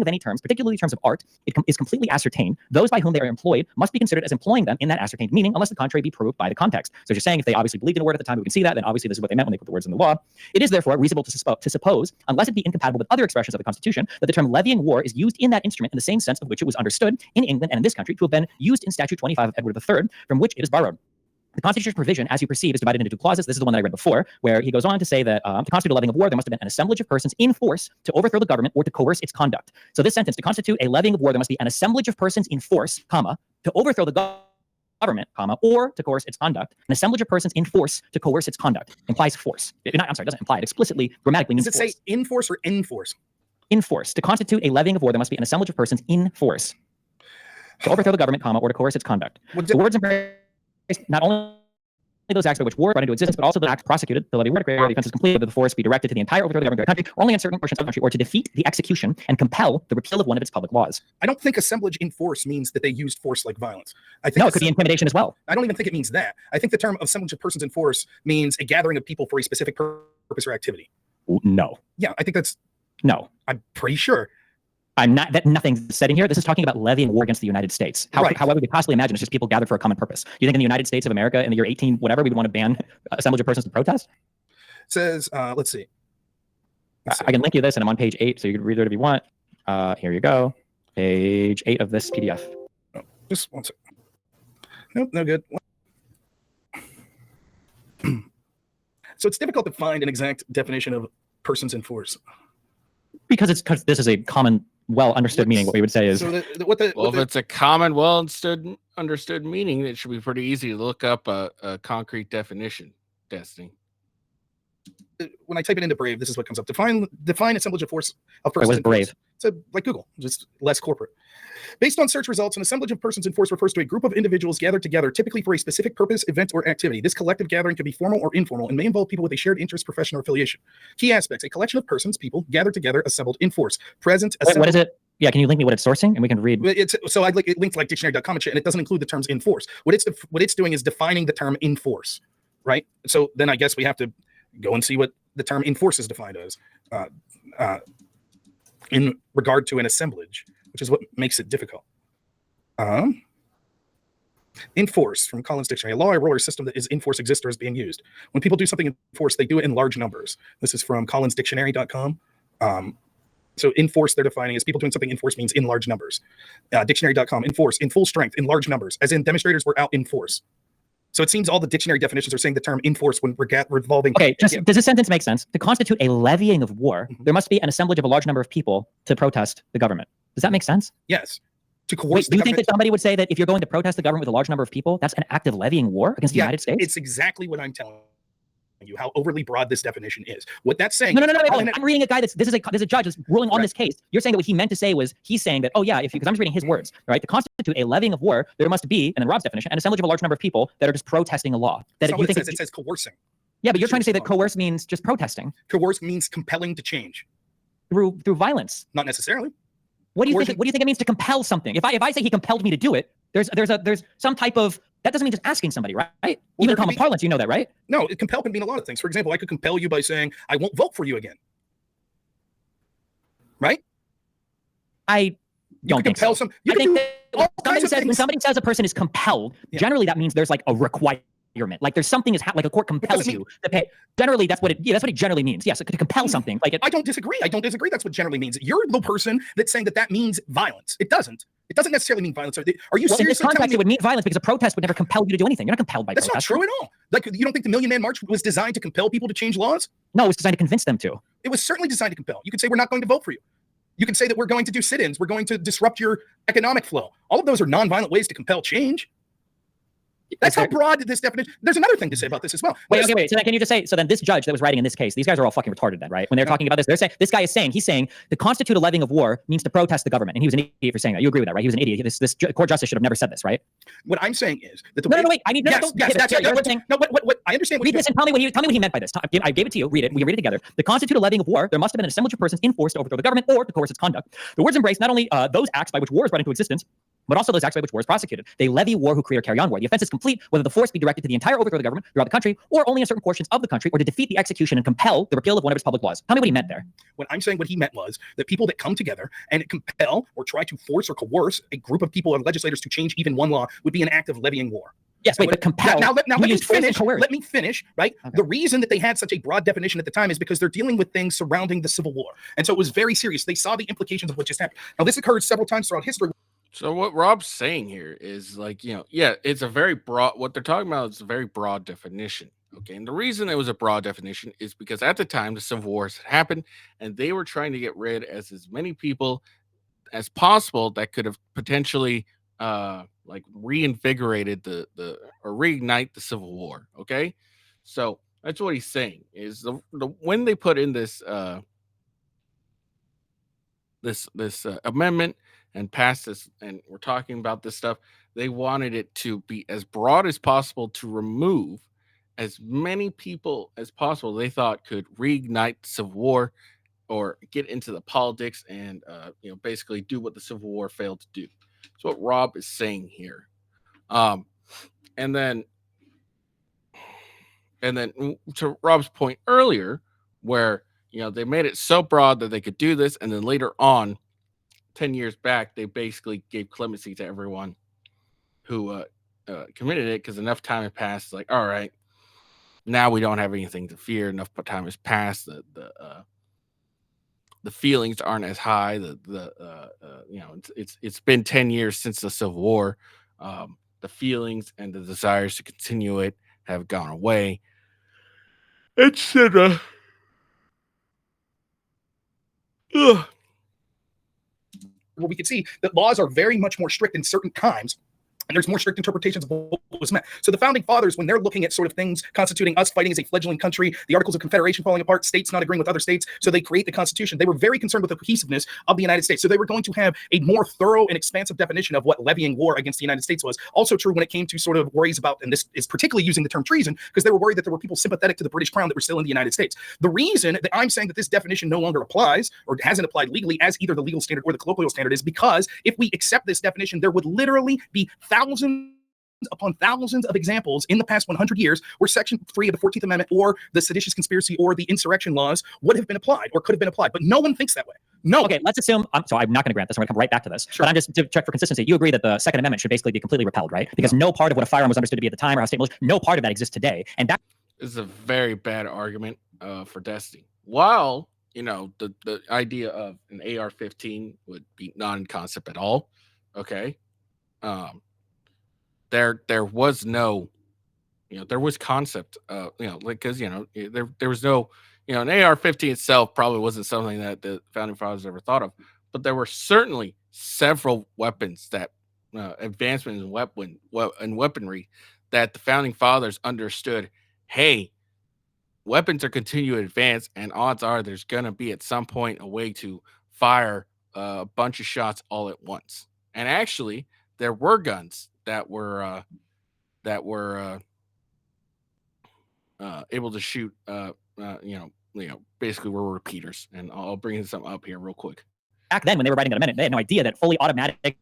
of any terms, particularly terms of art, is completely ascertained, those by whom they are employed must be considered as employing them in that ascertained meaning, unless the contrary be proved by the context. So you're saying if they obviously believed in a word at the time, we can see that, then obviously this is what they meant when they put the words in the law. It is therefore reasonable to suppose, unless it be incompatible with other expressions of the Constitution, that the term levying war is used in that instrument in the same sense of which it was understood in England and in this country to have been used in Statute 25 of Edward III, from which it is borrowed. The Constitution's provision, as you perceive, is divided into two clauses. This is the one that I read before, where he goes on to say that to constitute a levying of war, there must have been an assemblage of persons in force to overthrow the government or to coerce its conduct. So this sentence, to constitute a levying of war, there must be an assemblage of persons in force, comma, to overthrow the government, comma, or to coerce its conduct. An assemblage of persons in force to coerce its conduct implies force. It doesn't imply it explicitly, grammatically means Does it force. say in force or in force? In force. To constitute a levying of war, there must be an assemblage of persons in force to overthrow the government, comma, or to coerce its conduct. The words embrace not only those acts by which war brought into existence, but also the acts prosecuted, the levy war declared, the offense is complete, whether the force be directed to the entire overthrow of the government of the country, or only in certain portions of the country, or to defeat the execution and compel the repeal of one of its public laws. I don't think assemblage in force means that they used force like violence. I think no, it could be intimidation as well. I don't even think it means that. I think the term assemblage of persons in force means a gathering of people for a specific purpose or activity. No. Yeah, I think that's... No. I'm pretty sure. I'm not, that nothing's said in here. This is talking about levying war against the United States. However, we could possibly imagine it's just people gathered for a common purpose. Do you think in the United States of America in the year 18, whatever, we'd want to ban assemblage of persons to protest? It says, let's see. I can link you this and I'm on page 8, so you can read it if you want. Here you go. Page 8 of this PDF. Oh, just one second. Nope, no good. So it's difficult to find an exact definition of persons in force. Because this is a common, well-understood meaning. What we would say is, if it's a common, understood meaning, it should be pretty easy to look up a concrete definition. Destiny. When I type it into Brave, this is what comes up. Define assemblage of force of persons. What's Brave? So like Google, just less corporate. Based on search results, an assemblage of persons in force refers to a group of individuals gathered together, typically for a specific purpose, event, or activity. This collective gathering can be formal or informal and may involve people with a shared interest, profession, or affiliation. Key aspects: a collection of persons, people, gathered together, assembled in force. Present. What is it? Yeah, can you link me what it's sourcing, and we can read? It linked like dictionary.com and shit, and it doesn't include the terms in force. What it's doing is defining the term in force, right? So then I guess we have to go and see what the term in force is defined as in regard to an assemblage, which is what makes it difficult. In force, from Collins Dictionary, a law, a rule, or system that is in force, exists, or is being used. When people do something in force, they do it in large numbers. This is from collinsdictionary.com. So in force, they're defining as people doing something in force means in large numbers. Dictionary.com, in force, in full strength, in large numbers, as in demonstrators were out in force. So it seems all the dictionary definitions are saying the term in force when we're revolving. Okay, does this sentence make sense? To constitute a levying of war, there must be an assemblage of a large number of people to protest the government. Does that make sense? Yes. To coerce. Do you think that somebody would say that if you're going to protest the government with a large number of people, that's an act of levying war against the United States? It's exactly what I'm telling you how overly broad this definition is. What that's saying. No. I'm reading a guy this is a judge that's ruling on this case. You're saying that what he meant to say was he's saying that, oh yeah, because I'm just reading his words, right? To constitute a levying of war, there must be, and then Rob's definition, an assemblage of a large number of people that are just protesting a law. That you think it says coercing. Yeah, but you're trying to say that coerce means just protesting. Coerce means compelling to change through violence. Not necessarily. What do you think? What do you think it means to compel something? If I say he compelled me to do it, there's some type of that doesn't mean just asking somebody, right? Well, even in common parlance, you know that, right? No, compel can mean a lot of things. For example, I could compel you by saying I won't vote for you again. Right? I don't think compel so. I think that when somebody says a person is compelled, generally that means there's like a requirement. Like there's something like a court compels you to pay. Generally, that's what it generally means. Yes, to compel something. Like I don't disagree. That's what generally means. You're the person that's saying that means violence. It doesn't. It doesn't necessarily mean violence. Are you seriously? In this context, it would mean violence because a protest would never compel you to do anything. You're not compelled by protest. That's not true at all. Like you don't think the Million Man March was designed to compel people to change laws? No, it was designed to convince them to. It was certainly designed to compel. You could say we're not going to vote for you. You can say that we're going to do sit-ins. We're going to disrupt your economic flow. All of those are nonviolent ways to compel change. That's how broad this definition. There's another thing to say about this as well. Wait. So then can you just say, so then this judge that was writing in this case, these guys are all fucking retarded then, right? When they're talking about this, they're saying, this guy is saying, he's saying to constitute a levying of war means to protest the government. And he was an idiot for saying that. You agree with that, right? He was an idiot. This court justice should have never said this, right? What I'm saying is that the wait. I need yes, that's it. What I understand. Read this and tell me what he meant by this. I gave it to you. Read it. We can read it together. To constitute a levying of war, there must have been an assemblage of persons enforced to overthrow the government or to coerce its conduct. The words embrace not only those acts by which war is brought into existence, but also those acts by which war is prosecuted. They levy war who create or carry on war. The offense is complete whether the force be directed to the entire overthrow of the government throughout the country or only in certain portions of the country or to defeat the execution and compel the repeal of one of its public laws. Tell me what he meant there. What I'm saying, what he meant was that people that come together and compel or try to force or coerce a group of people or legislators to change even one law would be an act of levying war. Yes, wait, but compel. Now let me finish. Let me finish, right? Okay. The reason that they had such a broad definition at the time is because they're dealing with things surrounding the Civil War. And so it was very serious. They saw the implications of what just happened. Now, this occurred several times throughout history. So what Rob's saying here is like, it's a very broad, what they're talking about is a very broad definition. Okay. And the reason it was a broad definition is because at the time the Civil Wars had happened and they were trying to get rid of as many people as possible that could have potentially reinvigorated or reignite the Civil War. Okay. So that's what he's saying is the when they put in this amendment and passed this, and we're talking about this stuff, they wanted it to be as broad as possible to remove as many people as possible they thought could reignite the Civil War or get into the politics and basically do what the Civil War failed to do. That's what Rob is saying here. And then to Rob's point earlier, where they made it so broad that they could do this, and then later on 10 years back, they basically gave clemency to everyone who committed it because enough time had passed. Like, all right, now we don't have anything to fear. Enough time has passed. The feelings aren't as high. It's been 10 years since the Civil War. The feelings and the desires to continue it have gone away, etc. Well, we can see that laws are very much more strict in certain times. And there's more strict interpretations of what was meant. So the founding fathers, when they're looking at sort of things constituting us fighting as a fledgling country, the Articles of Confederation falling apart, states not agreeing with other states, so they create the Constitution. They were very concerned with the cohesiveness of the United States. So they were going to have a more thorough and expansive definition of what levying war against the United States was. Also true when it came to sort of worries about, and this is particularly using the term treason, because they were worried that there were people sympathetic to the British Crown that were still in the United States. The reason that I'm saying that this definition no longer applies or hasn't applied legally as either the legal standard or the colloquial standard is because if we accept this definition, there would literally be thousands upon thousands of examples in the past 100 years where Section 3 of the 14th Amendment or the seditious conspiracy or the insurrection laws would have been applied or could have been applied. But no one thinks that way. No. Okay, let's assume, so I'm not going to grant this. I'm going to come right back to this. Sure. But I'm just to check for consistency. You agree that the Second Amendment should basically be completely repealed, right? Because no part of what a firearm was understood to be at the time or how state militia, no part of that exists today. And that is a very bad argument for Destiny. While, the idea of an AR-15 would be non-concept at all, okay? There was no, there was concept, because, there was no, an AR-15 itself probably wasn't something that the founding fathers ever thought of, but there were certainly several weapons that, advancements in weaponry that the founding fathers understood, hey, weapons are continuing to advance, and odds are there's gonna be at some point a way to fire a bunch of shots all at once. And actually, there were guns that were able to shoot. Basically were repeaters. And I'll bring some up here real quick. Back then, when they were writing that amendment, they had no idea that fully automatic,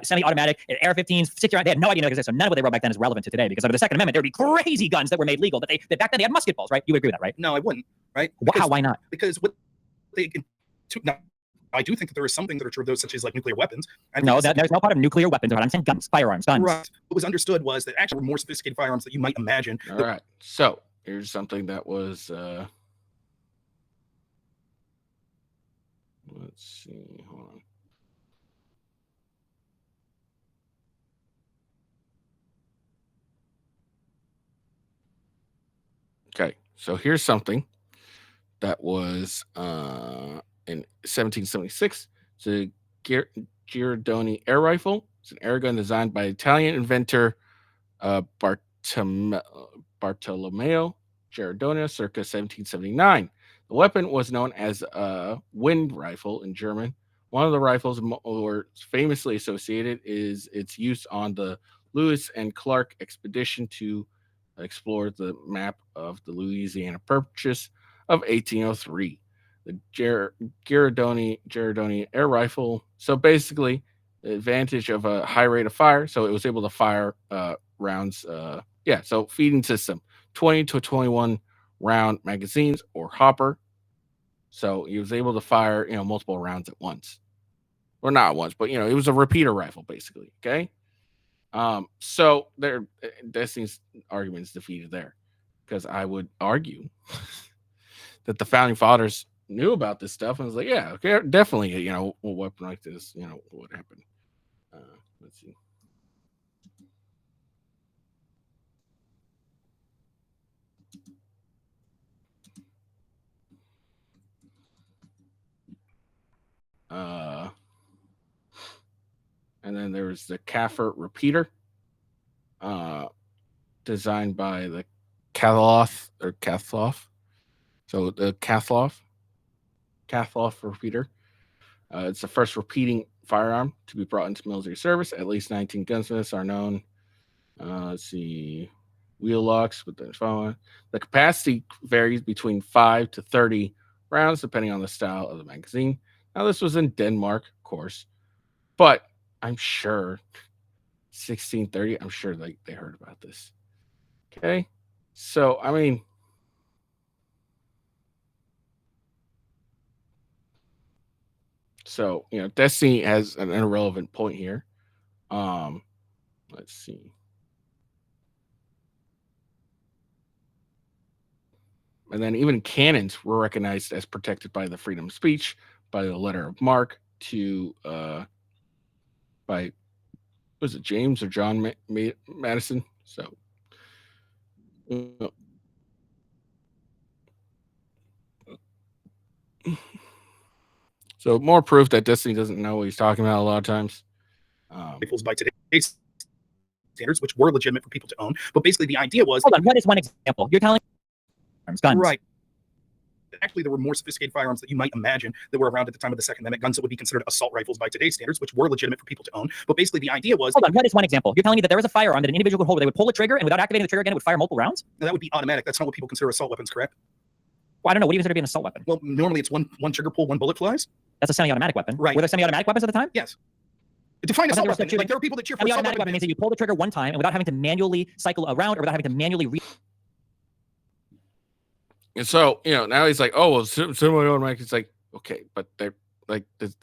semi-automatic, AR-15s, 60-round, they had no idea it existed. So none of what they wrote back then is relevant to today, because under the Second Amendment, there would be crazy guns that were made legal. That back then they had musket balls, right? You would agree with that, right? No, I wouldn't. Right? How? Why not? Because what they now, I do think that there is something that are true of those, such as like nuclear weapons. No, there's no part of nuclear weapons. I'm saying guns, firearms, guns. Right. What was understood was that actually were more sophisticated firearms that you might imagine. All right. So here's something that was. Let's see. Hold on. Okay, so here's something that was in 1776. It's a Girardoni air rifle. It's an air gun designed by Italian inventor Bartolomeo Girardoni circa 1779. The weapon was known as a wind rifle in German. One of the rifles more famously associated is its use on the Lewis and Clark expedition to explore the map of the Louisiana Purchase of 1803. The Girardoni air rifle. So basically, the advantage of a high rate of fire. So it was able to fire rounds. So feeding system, 20 to 21 round magazines or hopper. So he was able to fire, multiple rounds at once. Or not once, but it was a repeater rifle, basically. Okay. So there, Destiny's argument is defeated there, because I would argue that the founding fathers knew about this stuff and was like, yeah, okay, definitely, a weapon like this, would happen. Let's see. And then there was the Kaffir repeater, designed by the Kathloff. So the Kathloff repeater. It's the first repeating firearm to be brought into military service. At least 19 gunsmiths are known. Let's see. Wheel locks with the phone. The capacity varies between 5 to 30 rounds, depending on the style of the magazine. Now, this was in Denmark, of course, but I'm sure 1630, I'm sure they heard about this. Okay. So, I mean, Destiny has an irrelevant point here. Let's see. And then even cannons were recognized as protected by the freedom of speech, by the letter of marque to by, was it James or John Madison? So more proof that Destiny doesn't know what he's talking about a lot of times. Rifles by today's standards, which were legitimate for people to own, but basically the idea was. Hold on, what is one example? You're telling guns. Right. Actually, there were more sophisticated firearms that you might imagine that were around at the time of the Second Amendment, guns that would be considered assault rifles by today's standards, which were legitimate for people to own. But basically, the idea was. Hold on, what is one example? You're telling me that there was a firearm that an individual could hold, where they would pull a trigger, and without activating the trigger again, it would fire multiple rounds? Now, that would be automatic. That's not what people consider assault weapons, correct? Well, I don't know. What do you consider to be an assault weapon? Well, normally it's one trigger pull, one bullet flies. That's a semi-automatic weapon. Right. Were there semi-automatic weapons at the time? Yes. Define assault weapon. Like, there are people that cheer for assault weapon means that you pull the trigger one time, and without having to manually cycle around, or without having to manually And so, now he's like, oh, well, semi-automatic. It's like, okay, but they're like this.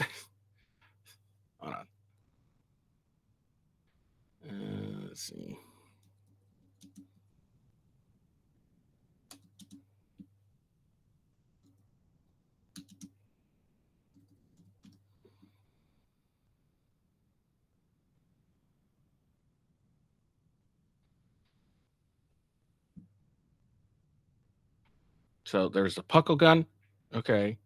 Hold on. Let's see. So there's the puckle gun. Okay.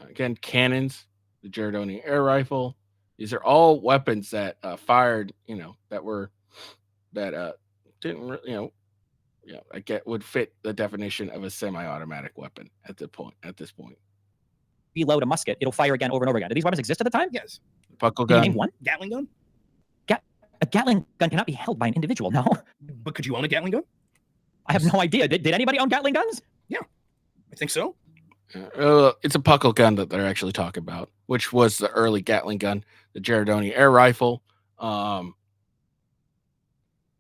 Again, cannons, the Girardoni air rifle. These are all weapons that fired, that didn't, would fit the definition of a semi-automatic weapon at this point. Reload a musket, it'll fire again over and over again. Did these weapons exist at the time? Yes. Buckle Can you gun. name one? Gatling gun? A Gatling gun cannot be held by an individual, no. But could you own a Gatling gun? I have no idea. Did anybody own Gatling guns? I think so. It's a buckle gun that they're actually talking about, which was the early Gatling gun, the Giardoni air rifle.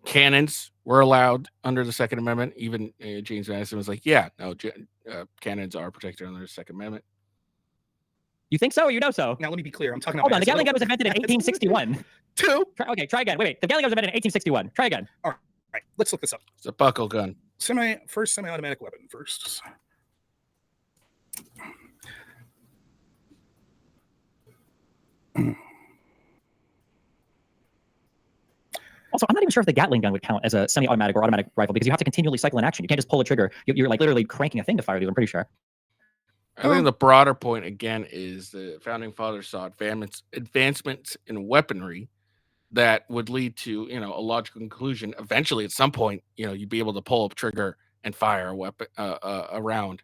Cannons were allowed under the Second Amendment. Even James Madison was like, yeah, no, cannons are protected under the Second Amendment. You think so or you know so? Now, let me be clear. I'm talking about. Hold on, the Gatling gun was invented in 1861. Two. Try again. Wait. The Gatling gun was invented in 1861. Try again. All right, let's look this up. It's a buckle gun. First semi-automatic weapon first. Also, I'm not even sure if the Gatling gun would count as a semi-automatic or automatic rifle because you have to continually cycle in action. You can't just pull a trigger. You're like literally cranking a thing to fire these, I'm pretty sure. I think the broader point, again, is the founding fathers saw advancements in weaponry that would lead to, a logical conclusion. Eventually, at some point, you'd be able to pull a trigger and fire a weapon, a round,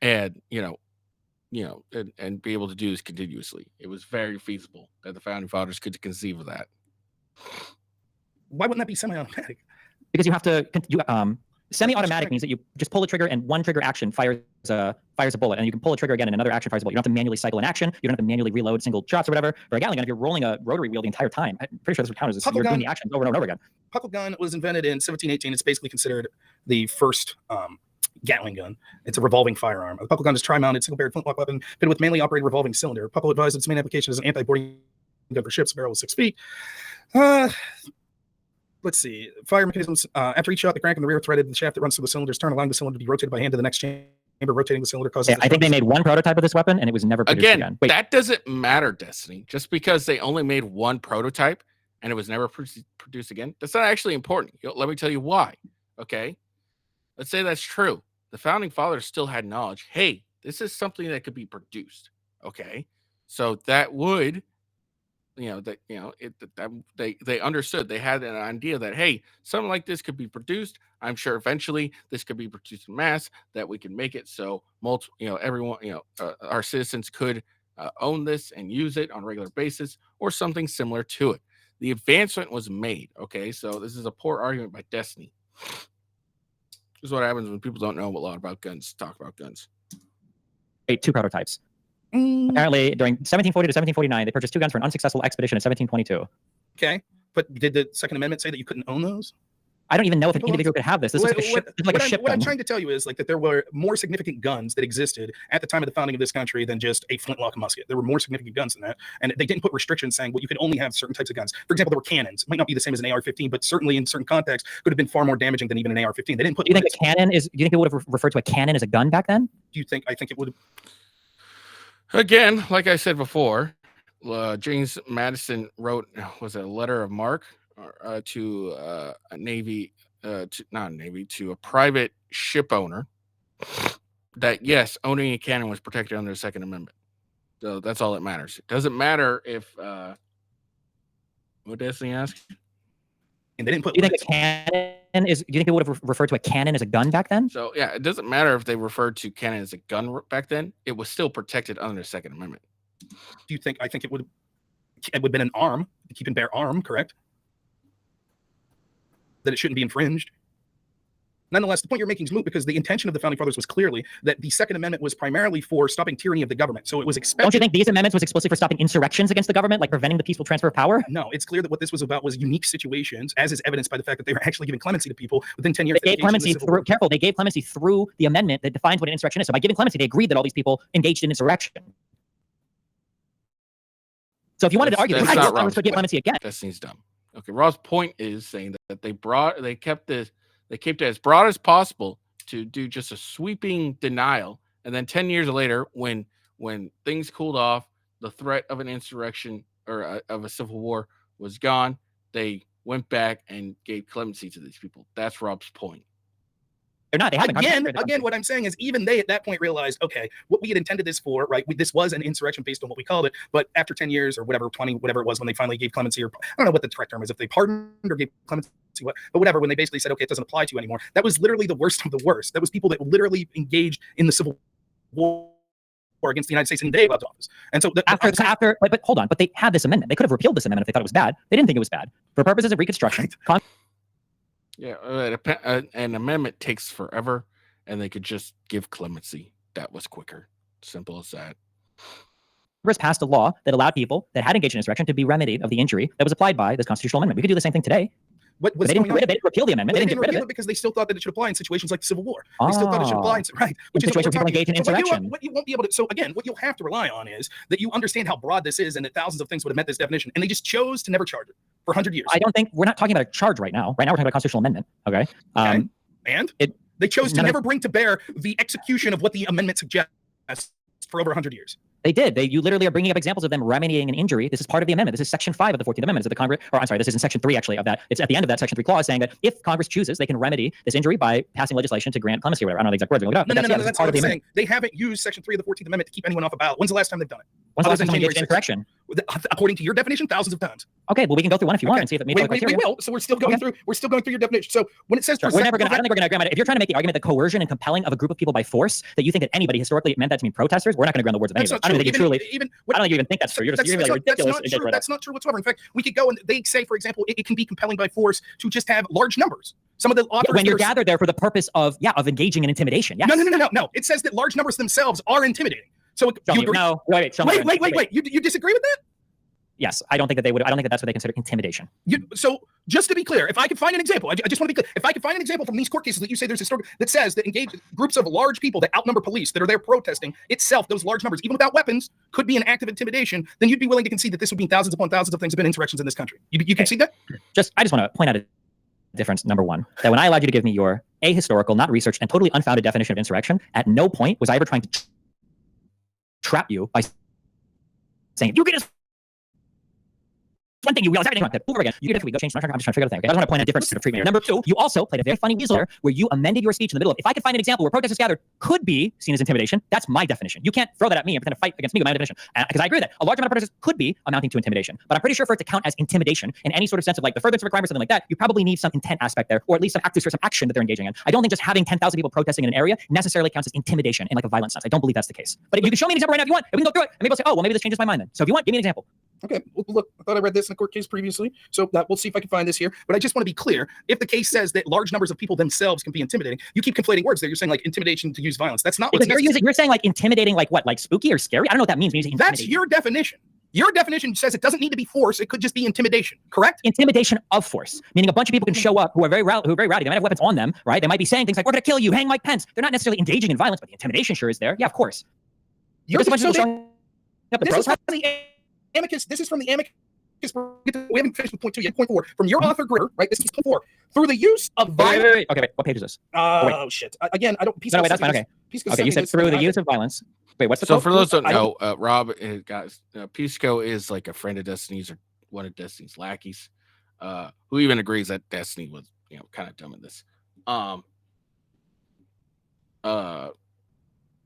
and, and be able to do this continuously. It was very feasible that the founding fathers could conceive of that. Why wouldn't that be semi-automatic? Because you have to, semi-automatic means that you just pull a trigger and one trigger action fires a bullet, and you can pull a trigger again and another action fires a bullet. You don't have to manually cycle in action. You don't have to manually reload single shots or whatever. For a Gatling gun, if you're rolling a rotary wheel the entire time, I'm pretty sure this would count as you're doing the action over and over again. Puckle gun was invented in 1718. It's basically considered the first Gatling gun. It's a revolving firearm. The Puckle gun is tri-mounted, single-barreled flintlock weapon fitted with mainly operated revolving cylinder. Puckle advised its main application as an anti-boarding gun for ships. Barrel is 6 feet. Let's see. Fire mechanisms. After each shot, the crank in the rear threaded the shaft that runs through the cylinders turn, allowing the cylinder to be rotated by hand to the next chamber. Rotating the cylinder causes. I think they made one prototype of this weapon, and it was never produced again. Wait. That doesn't matter, Destiny. Just because they only made one prototype and it was never produced again, that's not actually important. Let me tell you why. Okay, let's say that's true. The founding fathers still had knowledge. Hey, this is something that could be produced. Okay, so that would. They understood. They had an idea that, hey, something like this could be produced. I'm sure eventually this could be produced in mass, that we can make it so everyone, our citizens could own this and use it on a regular basis or something similar to it. The advancement was made. Okay, so this is a poor argument by Destiny. This is what happens when people don't know a lot about guns, talk about guns. 2 prototypes. Apparently, during 1740 to 1749, they purchased 2 guns for an unsuccessful expedition in 1722. Okay, but did the Second Amendment say that you couldn't own those? I don't even know if an individual could have this. This is like a ship What gun. I'm trying to tell you is that there were more significant guns that existed at the time of the founding of this country than just a flintlock musket. There were more significant guns than that, and they didn't put restrictions saying, well, you could only have certain types of guns. For example, there were cannons. It might not be the same as an AR-15, but certainly in certain contexts could have been far more damaging than even an AR-15. They didn't put. Do you think a cannon is? Do you think it would have referred to a cannon as a gun back then? Do you think? I think it would have. Again, like I said before, James Madison wrote a letter of marque to a Navy, to a private ship owner that yes, owning a cannon was protected under the Second Amendment. So that's all that matters. It doesn't matter if what Destiny asked. And they didn't put. Do you think a cannon is? Do you think it would have referred to a cannon as a gun back then? So yeah, it doesn't matter if they referred to cannon as a gun back then. It was still protected under the Second Amendment. Do you think? I think it would have been an arm, keep and bear arm, correct? That it shouldn't be infringed. Nonetheless, the point you're making is moot because the intention of the founding fathers was clearly that the Second Amendment was primarily for stopping tyranny of the government. So it was expected. Don't you think these amendments was explicitly for stopping insurrections against the government, like preventing the peaceful transfer of power? No, it's clear that what this was about was unique situations, as is evidenced by the fact that they were actually giving clemency to people within 10 years. They gave clemency through, they gave clemency through the amendment that defines what an insurrection is. So by giving clemency, they agreed that all these people engaged in insurrection. So if you wanted to argue, that's not Congress would give clemency again. That seems dumb. Okay, Rob's point is saying that they kept it as broad as possible to do just a sweeping denial, and then 10 years later, when things cooled off, the threat of an insurrection or of a civil war was gone, they went back and gave clemency to these people. That's Rob's point. They're not. They haven't. Again, what I'm saying is even they at that point realized, okay, what we had intended this for, right? This was an insurrection based on what we called it. But after 10 years or whatever, 20, whatever it was, when they finally gave clemency, or I don't know what the correct term is, if they pardoned or gave clemency, but whatever, when they basically said, okay, it doesn't apply to you anymore, that was literally the worst of the worst. That was people that literally engaged in the Civil War against the United States, and they left office. And so but hold on, but they had this amendment. They could have repealed this amendment if they thought it was bad. They didn't think it was bad for purposes of Reconstruction. Yeah, an amendment takes forever, and they could just give clemency. That was quicker. Simple as that. Congress passed a law that allowed people that had engaged in insurrection to be remedied of the injury that was applied by this constitutional amendment. We could do the same thing today. They didn't repeal the amendment. They didn't repeal it because they still thought that it should apply in situations like the Civil War. They still thought it should apply, right? Which is situations where people engage in insurrection. What you won't be able to. So again, what you'll have to rely on is that you understand how broad this is, and that thousands of things would have met this definition, and they just chose to never charge it for 100 years. I don't think we're not talking about a charge right now. Right now, we're talking about a constitutional amendment. Okay. And they chose to never bring to bear the execution of what the amendment suggests for over 100 years. They did. You literally are bringing up examples of them remedying an injury. This is part of the amendment. This is Section 5 of the 14th Amendment. Of the Congress, or I'm sorry, this is in Section 3 actually of that. It's at the end of that Section 3 clause saying that if Congress chooses, they can remedy this injury by passing legislation to grant clemency or whatever. I don't know the exact words. No, that's what I'm saying. They haven't used Section 3 of the 14th Amendment to keep anyone off a ballot. When's the last time they've done it? When's the last time they engaged in insurrection? According to your definition, thousands of times. Okay, well we can go through one if you want and see if it meets all the criteria. We will. So we're still going through. We're still going through your definition. So when it says, I don't think we're going to agree on it. If you're trying to make the argument that coercion and compelling of a group of people by force, that you think that anybody historically meant that to mean protesters, we're not going to agree on the words of anybody. I don't think you even think that's true. You're ridiculous. That's not true whatsoever. In fact, we could go and they say, for example, it can be compelling by force to just have large numbers. Some of the authors when you're gathered there for the purpose of engaging in intimidation. Yes. No. It says that large numbers themselves are intimidating. So wait. You disagree with that? Yes, I don't think that they would. I don't think that that's what they consider intimidation. So just to be clear, if I could find an example, I just want to be clear. If I could find an example from these court cases that you say there's historic that says that engage groups of large people that outnumber police that are there protesting itself, those large numbers, even without weapons, could be an act of intimidation, then you'd be willing to concede that this would mean thousands upon thousands of things have been insurrections in this country. You concede that? I just want to point out a difference. Number one, that when I allowed you to give me your ahistorical, not researched, and totally unfounded definition of insurrection, at no point was I ever trying to trap you by saying you get us. One thing you realize everything that over again. You get we go change. I'm just trying to figure out the thing. Okay? I just want to point out a difference of treatment. Number two, you also played a very funny weasel where you amended your speech in the middle of. If I could find an example where protesters gathered could be seen as intimidation, that's my definition. You can't throw that at me and pretend to fight against me with my definition. Because I agree that a large amount of protesters could be amounting to intimidation. But I'm pretty sure for it to count as intimidation in any sort of sense of like the furtherance of a crime or something like that, you probably need some intent aspect there, or at least some actors or some action that they're engaging in. I don't think just having 10,000 people protesting in an area necessarily counts as intimidation in like a violent sense. I don't believe that's the case. But you can show me an example right now if you want. And we can go through it. And maybe I'll say, oh, well, maybe this changes my mind then. So if you want, give me an example. Okay, well, look, I thought I read this in a court case previously, so we'll see if I can find this here. But I just want to be clear. If the case says that large numbers of people themselves can be intimidating, you keep conflating words there. You're saying like intimidation to use violence. That's not what you're saying like intimidating like what? Like spooky or scary? I don't know what that means when you say that's your definition. Your definition says it doesn't need to be force. It could just be intimidation, correct? Intimidation of force, meaning a bunch of people can show up who are very rowdy. They might have weapons on them, right? They might be saying things like, we're going to kill you, hang Mike Pence. They're not necessarily engaging in violence, but the intimidation sure is there. Yeah, of course. This is from the amicus. We haven't finished with point 2 yet. Point 4 from your author, Greer, right? This is point 4. Through the use of violence. Okay, wait. What page is this? Shit. Again, I don't. No, wait, that's fine. Okay. Okay, you said through the use of violence. Wait, what's the so quote? For those who don't know, Rob, guys, Pisco is like a friend of Destiny's or one of Destiny's lackeys, who even agrees that Destiny was, kind of dumb in this.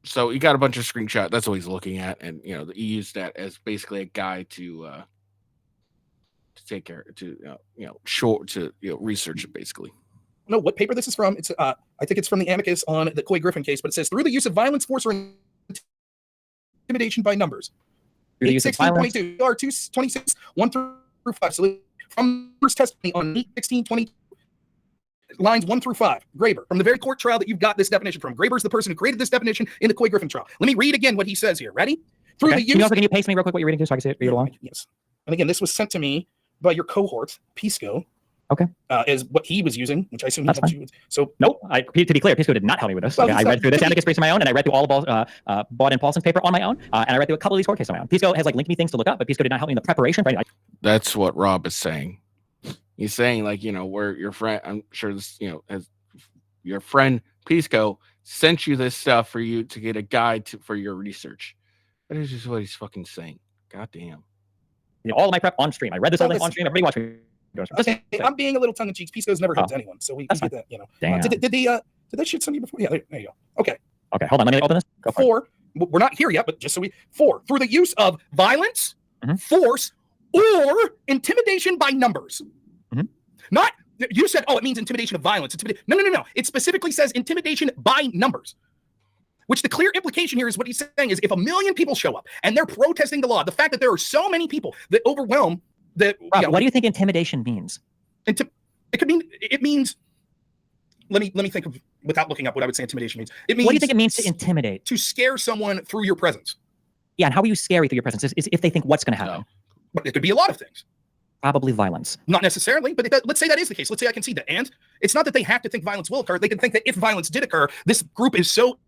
So he got a bunch of screenshots. That's what he's looking at, and he used that as basically a guide to take care to research it basically. No, what paper this is from? It's I think it's from the amicus on the Coy Griffin case, but it says through the use of violence, force, or intimidation by numbers. Through the use of violence. 22, or 226, 1 through 5. So from first testimony on 8/16/20, lines 1 through 5. Graber, from the very court trial that you've got this definition from. Graber is the person who created this definition in the Coy Griffin trial. Let me read again what he says here. Ready? Through the use. Can you paste me real quick what you're reading to so I can see it? Read along. Yes. And again, this was sent to me by your cohort, Pisco. Okay. Is what he was using, which I assume he helped you with. So nope. To be clear, Pisco did not help me with this. Okay, I read through this amicus briefs on my own, and I read through all of Baud and Paulson's paper on my own, and I read through a couple of these court cases on my own. Pisco has linked me things to look up, but Pisco did not help me in the preparation. That's what Rob is saying. He's saying where your friend, I'm sure this, as your friend Pisco sent you this stuff for you to get a guide for your research. That is just what he's fucking saying. God damn. All of my prep on stream. I read this all on stream. Everybody watch me. Okay, I'm being a little tongue in cheek. Pisco's never hit anyone, so we get that. Damn. Did Did that shit send you before? Yeah, there you go. Okay. Okay, hold on. Let me open this. Go for it. 4, we're not here yet, but just so we, 4, through the use of violence, force, or intimidation by numbers. Not, you said, oh, it means intimidation of violence. No. It specifically says intimidation by numbers. Which the clear implication here is what he's saying is if 1 million people show up and they're protesting the law, the fact that there are so many people that overwhelm the. Rob, what do you think intimidation means? It could mean, it means, let me think of, without looking up what I would say intimidation means. It means. What do you think it means to intimidate? To scare someone through your presence. Yeah, and how are you scary through your presence? Is if they think what's going to happen. But it could be a lot of things. Probably violence. Not necessarily, but let's say that is the case. Let's say I can see that. And it's not that they have to think violence will occur. They can think that if violence did occur, this group is so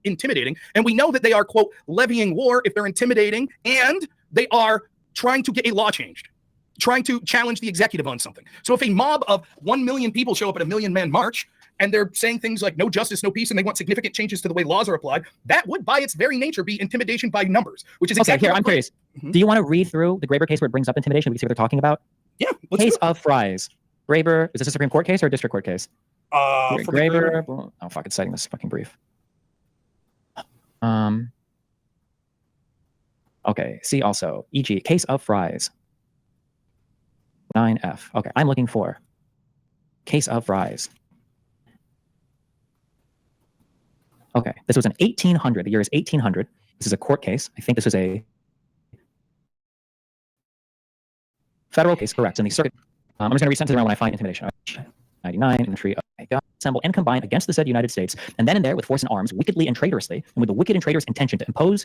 intimidating. And we know that they are, quote, levying war if they're intimidating and they are trying to get a law changed, trying to challenge the executive on something. So if a mob of 1 million people show up at a 1 million man march and they're saying things like no justice, no peace, and they want significant changes to the way laws are applied, that would by its very nature be intimidation by numbers, which is exactly. Okay, here, I'm curious. Do you want to read through the Graber case where it brings up intimidation? We can see what they're talking about. Yeah. Case of Fries. Graber, is this a Supreme Court case or a district court case? Graber. Oh, fuck, it's citing this fucking brief. Okay, see also, e.g., case of Fries. 9F. Okay, I'm looking for case of Fries. Okay, this was in 1800. The year is 1800. This is a court case. I think this was a federal case, correct? In the circuit. I'm just going to resend to around when I find intimidation. 99 in the tree of God, assemble and combine against the said United States, and then and there with force and arms, wickedly and traitorously, and with the wicked and traitorous intention to oppose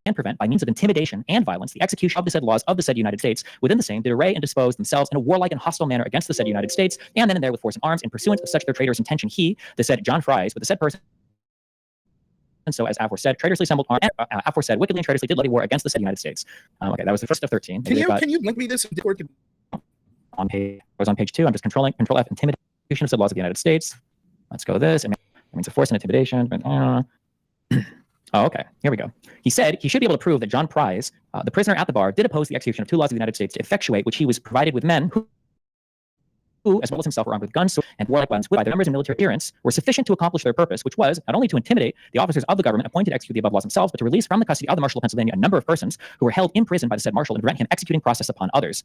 and prevent by means of intimidation and violence the execution of the said laws of the said United States, within the same did array and dispose themselves in a warlike and hostile manner against the said United States, and then and there with force and arms, in pursuance of such their traitorous intention, he, the said John Fries, with the said person, and so as aforesaid, traitorously assembled arms, aforesaid wickedly and traitorously did levy war against the said United States. Okay, that was the first of 13. Can you link me this? On page, I was on page 2. I'm just Control F, intimidation of said laws of the United States. Let's go this. It means a force and intimidation. Oh, okay. Here we go. He said he should be able to prove that John Fries, the prisoner at the bar, did oppose the execution of 2 laws of the United States to effectuate which he was provided with men who, as well as himself, were armed with guns and warlike weapons, by their numbers and military appearance, were sufficient to accomplish their purpose, which was not only to intimidate the officers of the government appointed to execute the above laws themselves, but to release from the custody of the Marshal of Pennsylvania a number of persons who were held in prison by the said Marshal and prevent him executing process upon others.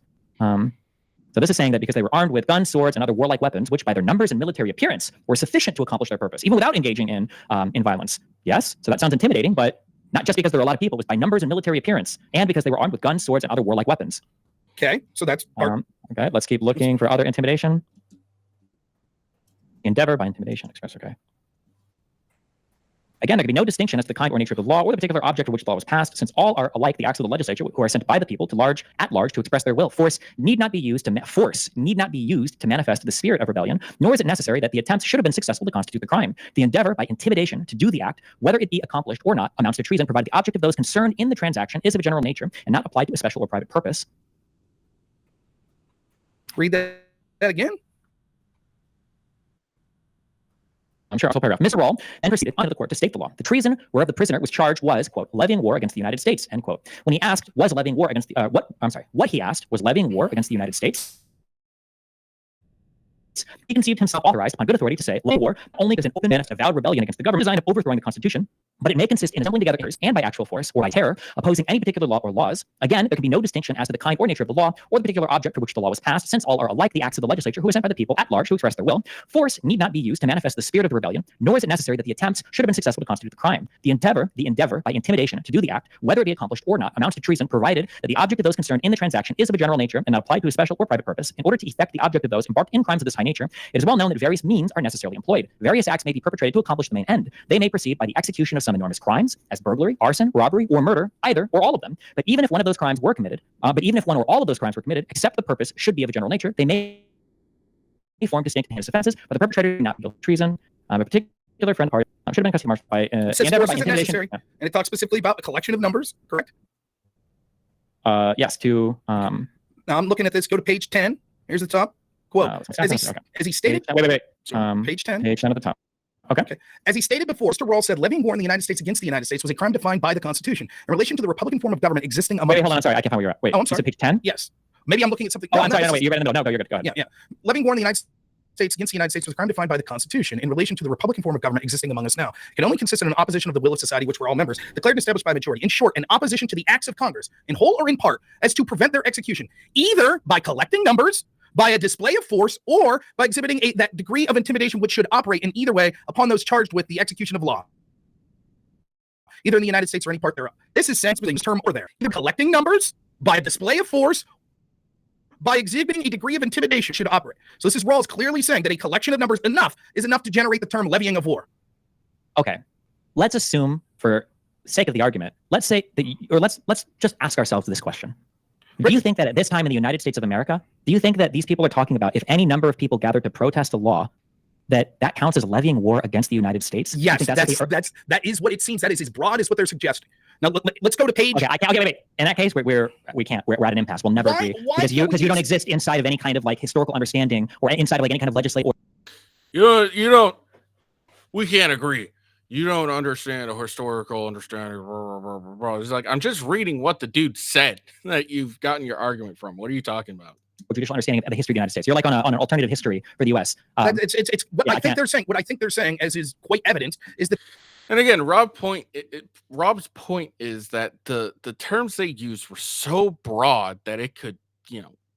So this is saying that because they were armed with guns, swords, and other warlike weapons, which by their numbers and military appearance were sufficient to accomplish their purpose, even without engaging in violence. Yes, so that sounds intimidating, but not just because there were a lot of people, it was by numbers and military appearance, and because they were armed with guns, swords, and other warlike weapons. Okay, so that's okay. Let's keep looking for other intimidation. Endeavor by intimidation, express. Okay. Again, there can be no distinction as to the kind or nature of the law or the particular object of which the law was passed, since all are alike the acts of the legislature who are sent by the people at large to express their will. Force need not be used to manifest the spirit of rebellion, nor is it necessary that the attempts should have been successful to constitute the crime. The endeavor by intimidation to do the act, whether it be accomplished or not, amounts to treason, provided the object of those concerned in the transaction is of a general nature and not applied to a special or private purpose. Read that again. I'm sure. Also, paragraph. Mr. Rawl then proceeded onto the court to state the law. The treason whereof the prisoner was charged was, quote, levying war against the United States, end quote. When he asked, was levying war against the, what he asked was levying war against the United States, he conceived himself authorized upon good authority to say, war only is an open manifest avowed rebellion against the government designed of overthrowing the Constitution, but it may consist in assembling together and by actual force or by terror, opposing any particular law or laws. Again, there can be no distinction as to the kind or nature of the law or the particular object for which the law was passed, since all are alike the acts of the legislature who are sent by the people at large to express their will. Force need not be used to manifest the spirit of the rebellion, nor is it necessary that the attempts should have been successful to constitute the crime. The endeavor by intimidation to do the act, whether it be accomplished or not, amounts to treason, provided that the object of those concerned in the transaction is of a general nature and not applied to a special or private purpose. In order to effect the object of those embarked in crimes of this high nature, it is well known that various means are necessarily employed. Various acts may be perpetrated to accomplish the main end. They may proceed by the execution of some enormous crimes, as burglary, arson, robbery, or murder, either or all of them. But even if one of those crimes were committed, even if one or all of those crimes were committed, except the purpose should be of a general nature, they may form distinct and heinous offenses, but the perpetrator may not be guilty of treason. A particular friend party should have been custody marched by endeavor by intimidation. And it talks specifically about a collection of numbers, correct? Yes, to... now I'm looking at this. Go to page 10. Here's the top. Quote, as he stated... Wait. Page 10. Page 10 at the top. Okay. As he stated before, Mr. Rawls said levying war in the United States against the United States was a crime defined by the Constitution in relation to the Republican form of government existing among... Wait, hold on. I'm sorry. I can't find where you're at. Wait, I'm sorry. Is it page 10? Yes. Maybe I'm looking at something... Oh, I'm sorry. No, wait. You're right. No, you're good. Go ahead. Yeah. Levying war in the United States against the United States was a crime defined by the Constitution in relation to the Republican form of government existing among us now. It can only consist in an opposition of the will of society, which we're all members, declared and established by a majority. In short, an opposition to the acts of Congress, in whole or in part, as to prevent their execution, either by collecting numbers, by a display of force, or by exhibiting that degree of intimidation which should operate in either way upon those charged with the execution of law, either in the United States or any part thereof. This is sense within this term or there. Either collecting numbers, by a display of force, by exhibiting a degree of intimidation should operate. So this is Rawls clearly saying that a collection of numbers is enough to generate the term levying of war. Okay, let's assume, for sake of the argument, let's say that, or let's just ask ourselves this question. Do you think that at this time in the United States of America, do you think that these people are talking about if any number of people gathered to protest a law, that counts as levying war against the United States? Yes, that is what it seems. That is as broad as what they're suggesting. Now let's go to page. Okay, wait. In that case, we're at an impasse. We'll never agree because you don't exist inside of any kind of like historical understanding or inside of like any kind of legislative. You don't. We can't agree. You don't understand a historical understanding. Blah, blah, blah, blah. It's like, I'm just reading what the dude said that you've gotten your argument from. What are you talking about? Judicial understanding of the history of the United States. You're like on an alternative history for the U.S. It's what I think they're saying. What I think they're saying, as is quite evident, is that. And again, Rob's point is that the terms they used were so broad that it could,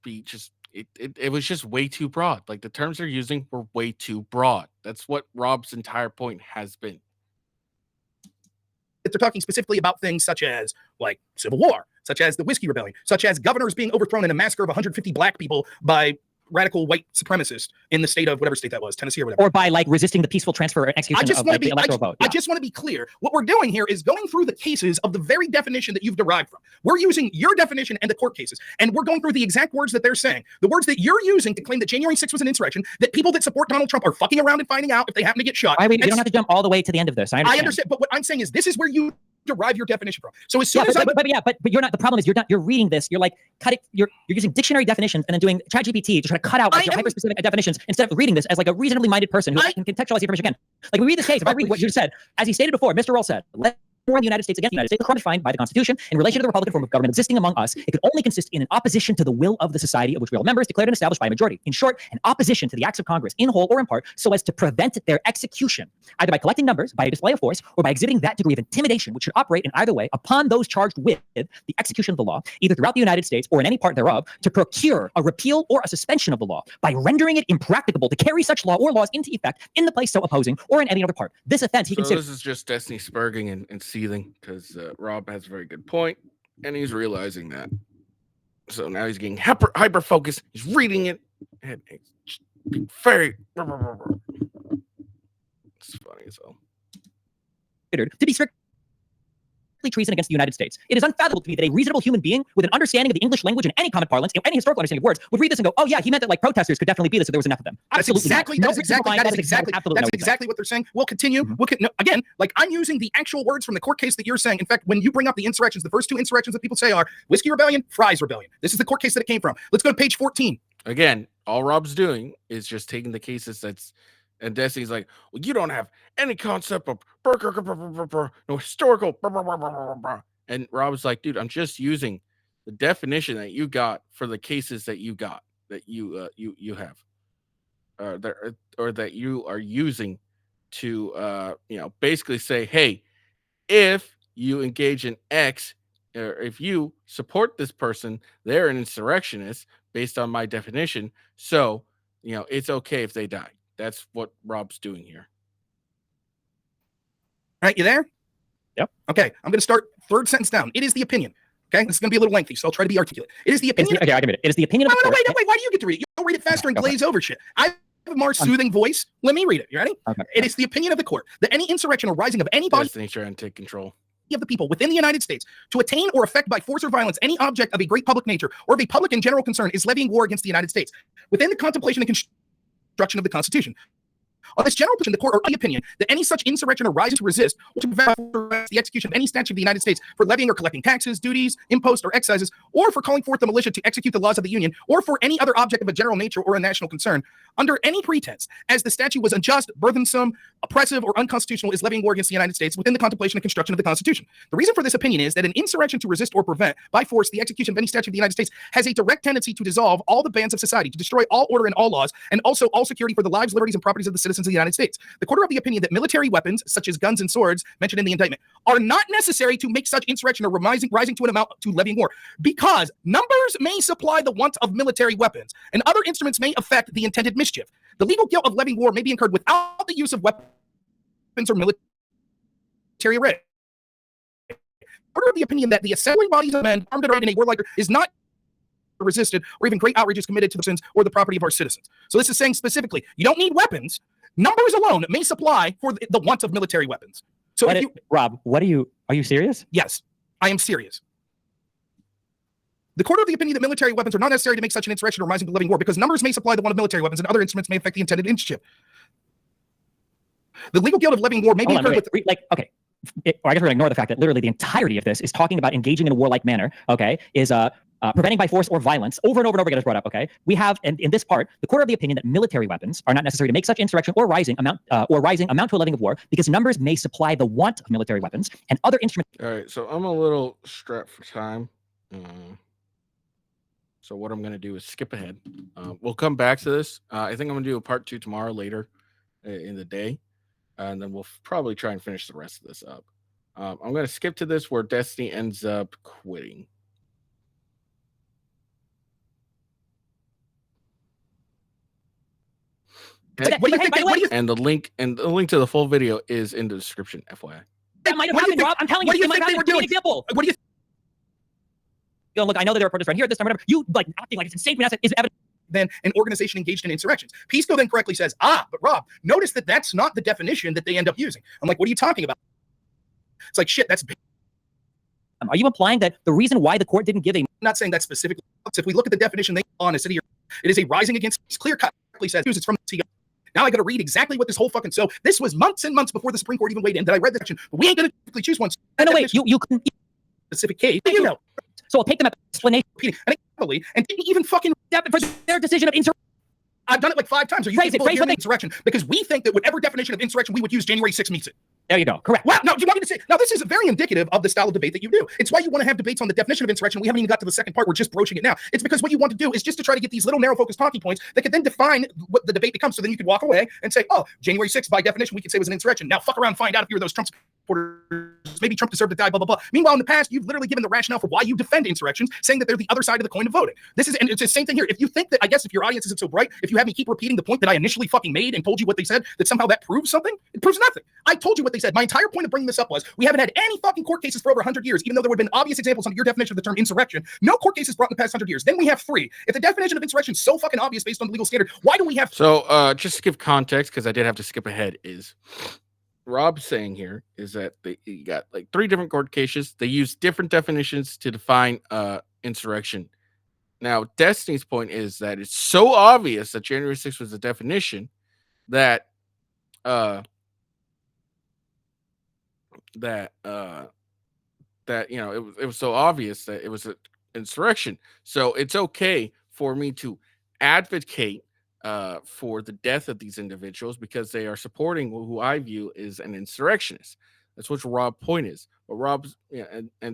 be just it was just way too broad. Like the terms they're using were way too broad. That's what Rob's entire point has been. They're talking specifically about things such as like Civil War, such as the Whiskey Rebellion, such as governors being overthrown in a massacre of 150 black people by radical white supremacists in the state of whatever state that was, Tennessee or whatever. Or by like resisting the peaceful transfer and execution of the electoral vote. I just want to be clear. What we're doing here is going through the cases of the very definition that you've derived from. We're using your definition and the court cases, and we're going through the exact words that they're saying. The words that you're using to claim that January 6th was an insurrection, that people that support Donald Trump are fucking around and finding out if they happen to get shot. You don't have to jump all the way to the end of this. I understand, but what I'm saying is this is where you derive your definition from. So as soon as but you're not. The problem is you're reading this. You're like you're using dictionary definitions and then doing ChatGPT to try to cut out your hyper-specific definitions instead of reading this as like a reasonably minded person who can contextualize the information again. Like we read this case. If I read what you said, as he stated before, Mr. Rawls said, war in the United States against the United States, the crime defined by the Constitution in relation to the Republican form of government existing among us, it could only consist in an opposition to the will of the society of which we are all members, declared and established by a majority. In short, an opposition to the acts of Congress in whole or in part, so as to prevent their execution, either by collecting numbers, by a display of force, or by exhibiting that degree of intimidation which should operate in either way upon those charged with the execution of the law, either throughout the United States or in any part thereof, to procure a repeal or a suspension of the law, by rendering it impracticable to carry such law or laws into effect in the place so opposing or in any other part. This offense he considers. This is just Destiny spurging and seething because Rob has a very good point, and he's realizing that. So now he's getting hyper focused. He's reading it, and it's very. It's funny as hell. To be strictly treason against the United States. It is unfathomable to me that a reasonable human being with an understanding of the English language and any common parlance, any historical understanding of words, would read this and go, "Oh yeah, he meant that like protesters could definitely be this if there was enough of them." Absolutely, that's exactly what they're saying. We'll continue. Again, like I'm using the actual words from the court case that you're saying. In fact, when you bring up the insurrections, the first two insurrections that people say are Whiskey Rebellion, Fry's Rebellion. This is the court case that it came from. Let's go to page 14. Again, all Rob's doing is just taking the cases and Destiny's like, well, you don't have any concept of no historical. And Rob's like, dude, I'm just using the definition that you got for the cases that you got, that you have, or that you are using to, basically say, hey, if you engage in X, or if you support this person, they're an insurrectionist based on my definition. So, it's okay if they die. That's what Rob's doing here. All right, you there? Yep. Okay, I'm going to start third sentence down. It is the opinion. Okay, this is going to be a little lengthy, so I'll try to be articulate. It is the opinion. Okay, I can read it. It is the opinion of the court. Wait. Why do you get to read it? You don't read it faster and glaze over shit. I have a more soothing voice. Let me read it. You ready? Okay. It is the opinion of the court that any insurrection or rising of any body Destiny trying to take control of the people within the United States to attain or affect by force or violence any object of a great public nature or of a public and general concern is levying war against the United States within the contemplation and construction of the Constitution. On this general position, the court are of the opinion that any such insurrection or rising to resist or to prevent the execution of any statute of the United States for levying or collecting taxes, duties, imposts, or excises, or for calling forth the militia to execute the laws of the Union, or for any other object of a general nature or a national concern, under any pretense, as the statute was unjust, burthensome, oppressive, or unconstitutional, is levying war against the United States within the contemplation and construction of the Constitution. The reason for this opinion is that an insurrection to resist or prevent by force the execution of any statute of the United States has a direct tendency to dissolve all the bands of society, to destroy all order and all laws, and also all security for the lives, liberties, and properties of the citizens of the United States. The court are of the opinion that military weapons, such as guns and swords, mentioned in the indictment, are not necessary to make such insurrection or rising to an amount to levying war, because numbers may supply the want of military weapons, and other instruments may affect the intended mischief. The legal guilt of levying war may be incurred without the use of weapons or military array. Court are of the opinion that the assembling bodies of men armed and arrayed in a warlike is not resisted or even great outrages committed to the citizens or the property of our citizens. So this is saying specifically, you don't need weapons. Numbers alone may supply for the want of military weapons. So if you, Rob, are you serious? Yes, I am serious. The court are of the opinion that military weapons are not necessary to make such an insurrection or rising to levying war, because numbers may supply the want of military weapons and other instruments may affect the intended mischief. The legal guilt of levying war may be incurred with... Okay. I guess we're going to ignore the fact that literally the entirety of this is talking about engaging in a warlike manner, okay, is preventing by force or violence over and over and over again is brought up, okay? We have, and in this part, the court are of the opinion that military weapons are not necessary to make such insurrection or rising amount to a levying of war, because numbers may supply the want of military weapons and other instruments. All right, so I'm a little strapped for time. So what I'm going to do is skip ahead. We'll come back to this. I think I'm going to do a part 2 tomorrow later in the day. And then we'll probably try and finish the rest of this up. I'm going to skip to this where Destiny ends up quitting. And the link to the full video is in the description, FYI. That might have happened, Rob. I'm telling you, it might have happened. An example. What do you? Look, I know that there are reporters right here at this time, whatever. You like acting like it's insane. Is evidence. Than an organization engaged in insurrections. Pisco then correctly says, but Rob, notice that that's not the definition that they end up using. I'm like, what are you talking about? It's like, shit, that's... Are you implying that the reason why the court didn't give a... I'm not saying that specifically. If we look at the definition they on a city, it is a rising against, clear cut, says it's from the... Now I got to read exactly what this whole fucking... So this was months and months before the Supreme Court even weighed in that I read the section, but we ain't going to choose one. No, wait, you couldn't... Specific case, you know. So I'll take them at explanation. And didn't even fucking... For their decision of insurrection. I've done it like 5 times. Are you capable of hearing insurrection? Because we think that whatever definition of insurrection we would use, January 6th meets it. There you go. Correct. Well, no, do you want me to say? Now, this is very indicative of the style of debate that you do. It's why you want to have debates on the definition of insurrection. We haven't even got to the second part. We're just broaching it now. It's because what you want to do is just to try to get these little narrow focused talking points that could then define what the debate becomes. So then you could walk away and say, oh, January 6th, by definition, we could say was an insurrection. Now, fuck around and find out if you're those Trump supporters. Maybe Trump deserved to die, blah, blah, blah. Meanwhile, in the past, you've literally given the rationale for why you defend insurrections, saying that they're the other side of the coin of voting. And it's the same thing here. If you think that, I guess if your audience isn't so bright, if you have me keep repeating the point that I initially fucking made and told you what they said, that somehow that proves something, it proves nothing. I told you what they said. My entire point of bringing this up was we haven't had any fucking court cases for over 100 years, even though there would have been obvious examples under your definition of the term insurrection. No court cases brought in the past 100 years. Then we have 3. If the definition of insurrection is so fucking obvious based on the legal standard, why do we have... So just to give context, because I did have to skip ahead, is Rob's saying here is that you got like 3 different court cases. They use different definitions to define insurrection. Now, Destiny's point is that it's so obvious that January 6th was the definition that you know it was so obvious that it was an insurrection. So it's okay for me to advocate for the death of these individuals because they are supporting who I view is an insurrectionist. That's what Rob's point is. But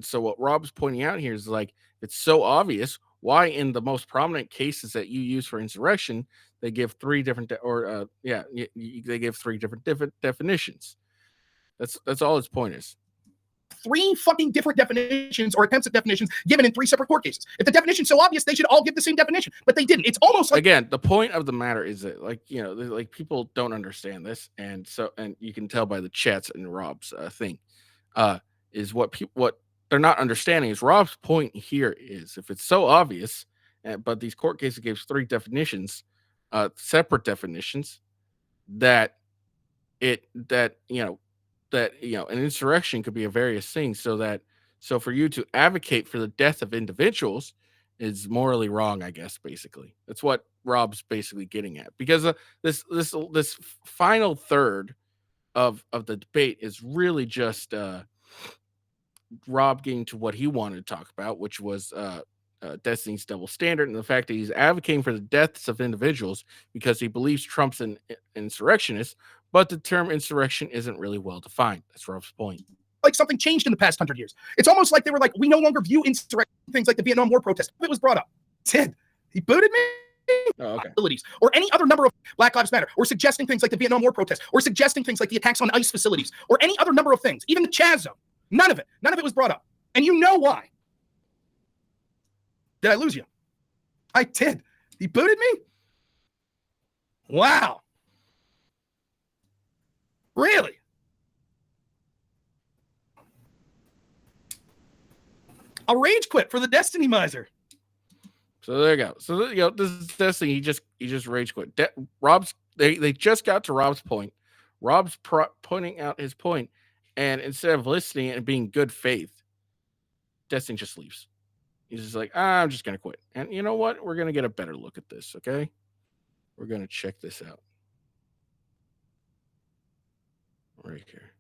so what Rob's pointing out here is like, it's so obvious. Why in the most prominent cases that you use for insurrection, they give 3 different they give 3 different definitions. That's all his point is. 3 fucking different definitions or attempts at definitions given in 3 separate court cases. If the definition's so obvious, they should all give the same definition, but they didn't. It's almost like... Again, the point of the matter is that, like, you know, like people don't understand this, and you can tell by the chats and Rob's thing, is what they're not understanding is Rob's point here is if it's so obvious, but these court cases gave 3 definitions, separate definitions, that an insurrection could be a various things. So for you to advocate for the death of individuals, is morally wrong, I guess. Basically, that's what Rob's basically getting at, because this final third of the debate is really just Rob getting to what he wanted to talk about, which was Destiny's double standard and the fact that he's advocating for the deaths of individuals because he believes Trump's an insurrectionist, but the term insurrection isn't really well defined. That's Rob's point. Like something changed in the past 100 years. It's almost like they were like, we no longer view insurrection things like the Vietnam War protest. It was brought up. Ted, he booted me. Okay. Or any other number of Black Lives Matter, or suggesting things like the Vietnam War protest, or suggesting things like the attacks on ICE facilities, or any other number of things, even the Chaz zone. None of it was brought up. And you know why. Did I lose you? I did. He booted me? Wow. Really? I'll rage quit for the Destiny Miser. So there you go. So this is Destiny. He just rage quit. They just got to Rob's point. Rob's pointing out his point, and instead of listening and being good faith, Destiny just leaves. He's just like, I'm just gonna quit. And you know what? We're gonna get a better look at this. Okay, we're gonna check this out right here.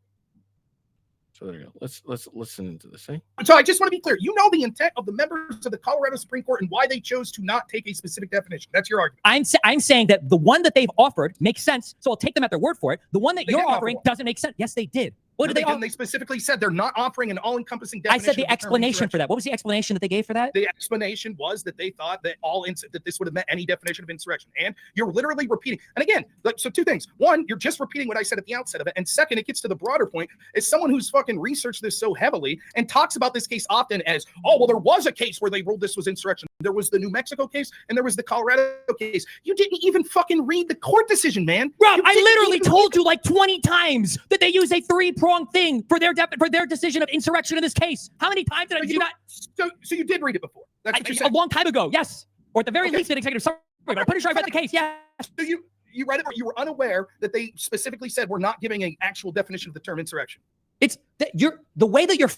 So there you go. Let's listen to this. So I just want to be clear. You know the intent of the members of the Colorado Supreme Court and why they chose to not take a specific definition. That's your argument. I'm saying that the one that they've offered makes sense, so I'll take them at their word for it. The one that you're offering doesn't make sense. Yes, they did. What did they offer? They specifically said they're not offering an all-encompassing definition. I said the explanation for that. What was the explanation that they gave for that? The explanation was that they thought that that this would have met any definition of insurrection. And you're literally repeating. And again, so two things. One, you're just repeating what I said at the outset of it. And second, it gets to the broader point. As someone who's fucking researched this so heavily and talks about this case often as, oh, well, there was a case where they ruled this was insurrection. There was the New Mexico case and there was the Colorado case. You didn't even fucking read the court decision, man. Rob, I literally told you like 20 times that they use a three-pronged thing for their decision of insurrection in this case. How many times did I do not? So you did read it before. That's what you're saying. A long time ago, yes. Or at the very least, an executive summary. But I'm pretty sure I read the case, yes. So you read it, or you were unaware that they specifically said we're not giving an actual definition of the term insurrection. It's that the way that you're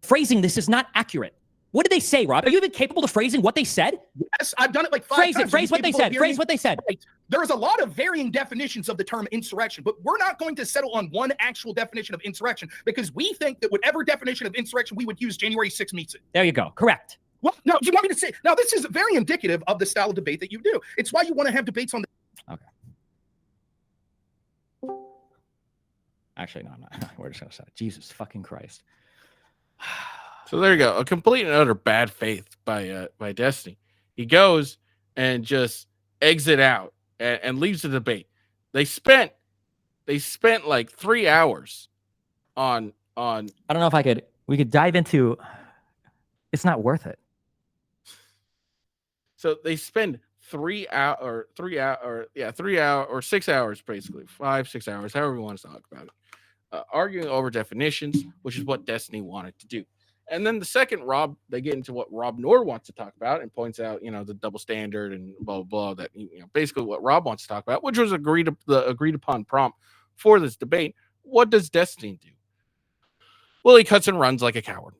phrasing this is not accurate. What did they say, Rob? Are you even capable of phrasing what they said? Yes, I've done it like 5 times. Phrase what they said. Phrase what they said. Right. There is a lot of varying definitions of the term insurrection, but we're not going to settle on one actual definition of insurrection because we think that whatever definition of insurrection we would use, January 6th meets it. There you go. Correct. Well, no, you want me to say, now this is very indicative of the style of debate that you do. It's why you want to have debates on the. Okay. Actually, no, I'm not. We're just going to say Jesus fucking Christ. So there you go. A complete and utter bad faith by Destiny. He goes and just exit out and leaves the debate. They spent like 3 hours on. I don't know if we could dive into. It's not worth it. So they spend 3 hours or 6 hours, basically 5-6 hours, however you want to talk about it, arguing over definitions, which is what Destiny wanted to do. And then the second they get into what Rob Noerr wants to talk about and points out, the double standard and blah, blah, blah, that, basically what Rob wants to talk about, which was the agreed upon prompt for this debate. What does Destiny do? Well, he cuts and runs like a coward.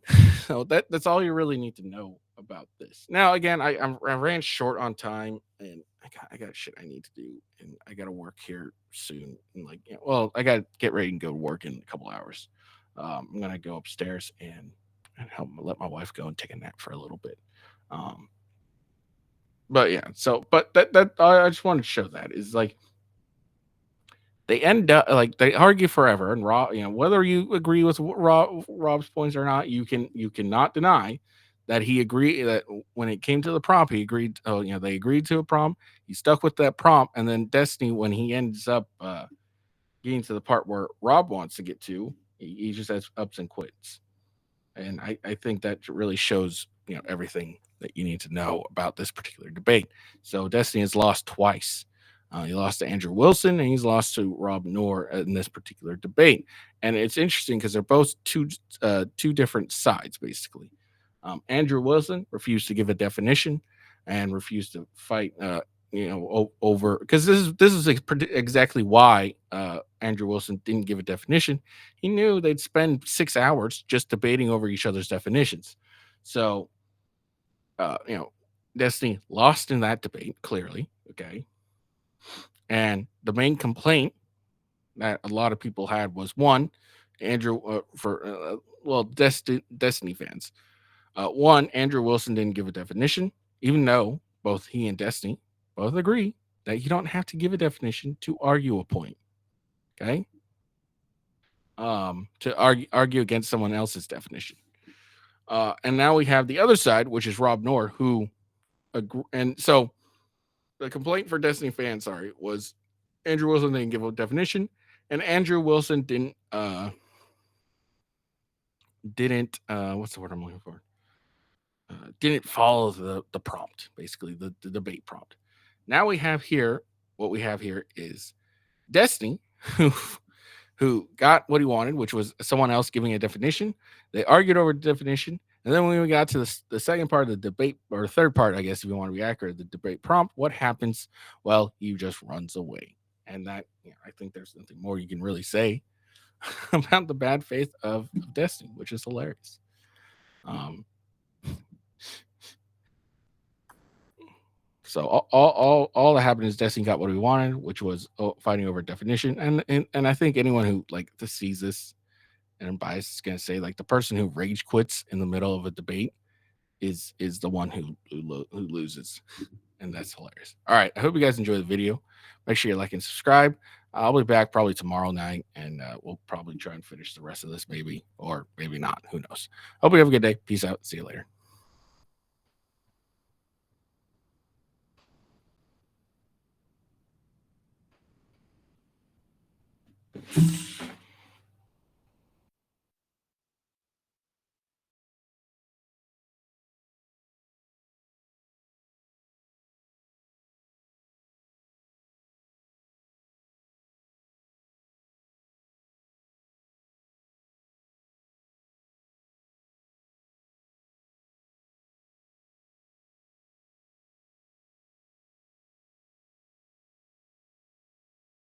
So that's all you really need to know about this. Now, again, I ran short on time and I got shit I need to do. And I got to work here soon. And I got to get ready and go to work in a couple hours. I'm going to go upstairs and let my wife go and take a nap for a little bit. But yeah, but that I just wanted to show that is they end up they argue forever, and Rob, whether you agree with Rob's points or not, you cannot deny that he agreed that when it came to the prompt, he agreed. They agreed to a prompt. He stuck with that prompt, and then Destiny, when he ends up getting to the part where Rob wants to get to, he just has ups and quits. And I think that really shows, everything that you need to know about this particular debate. So Destiny has lost twice. He lost to Andrew Wilson and he's lost to Rob Noerr in this particular debate. And it's interesting because they're both two different sides, basically. Andrew Wilson refused to give a definition and refused to fight, over, because this is exactly why Andrew Wilson didn't give a definition. He knew they'd spend 6 hours just debating over each other's definitions. So Destiny lost in that debate clearly. Okay, and the main complaint that a lot of people had was one, Andrew Destiny fans. One, Andrew Wilson didn't give a definition, even though both he and Destiny both agree that you don't have to give a definition to argue a point. Okay. To argue against someone else's definition. And now we have the other side, which is Rob Noerr, who and so the complaint for Destiny fans, was Andrew Wilson didn't give a definition, and Andrew Wilson didn't what's the word I'm looking for? Didn't follow the prompt, basically the debate prompt. Now we have here, what we have here is Destiny, who got what he wanted, which was someone else giving a definition. They argued over the definition. And then when we got to the second part of the debate, or third part, I guess, if you want to be accurate, the debate prompt, what happens? Well, he just runs away. And that, I think there's nothing more you can really say about the bad faith of Destiny, which is hilarious. So all that happened is Destiny got what he wanted, which was fighting over definition. And I think anyone who sees this and biased is going to say the person who rage quits in the middle of a debate is the one who loses, and that's hilarious. All right, I hope you guys enjoy the video. Make sure you like and subscribe. I'll be back probably tomorrow night, and we'll probably try and finish the rest of this, maybe, or maybe not. Who knows? Hope you have a good day. Peace out. See you later.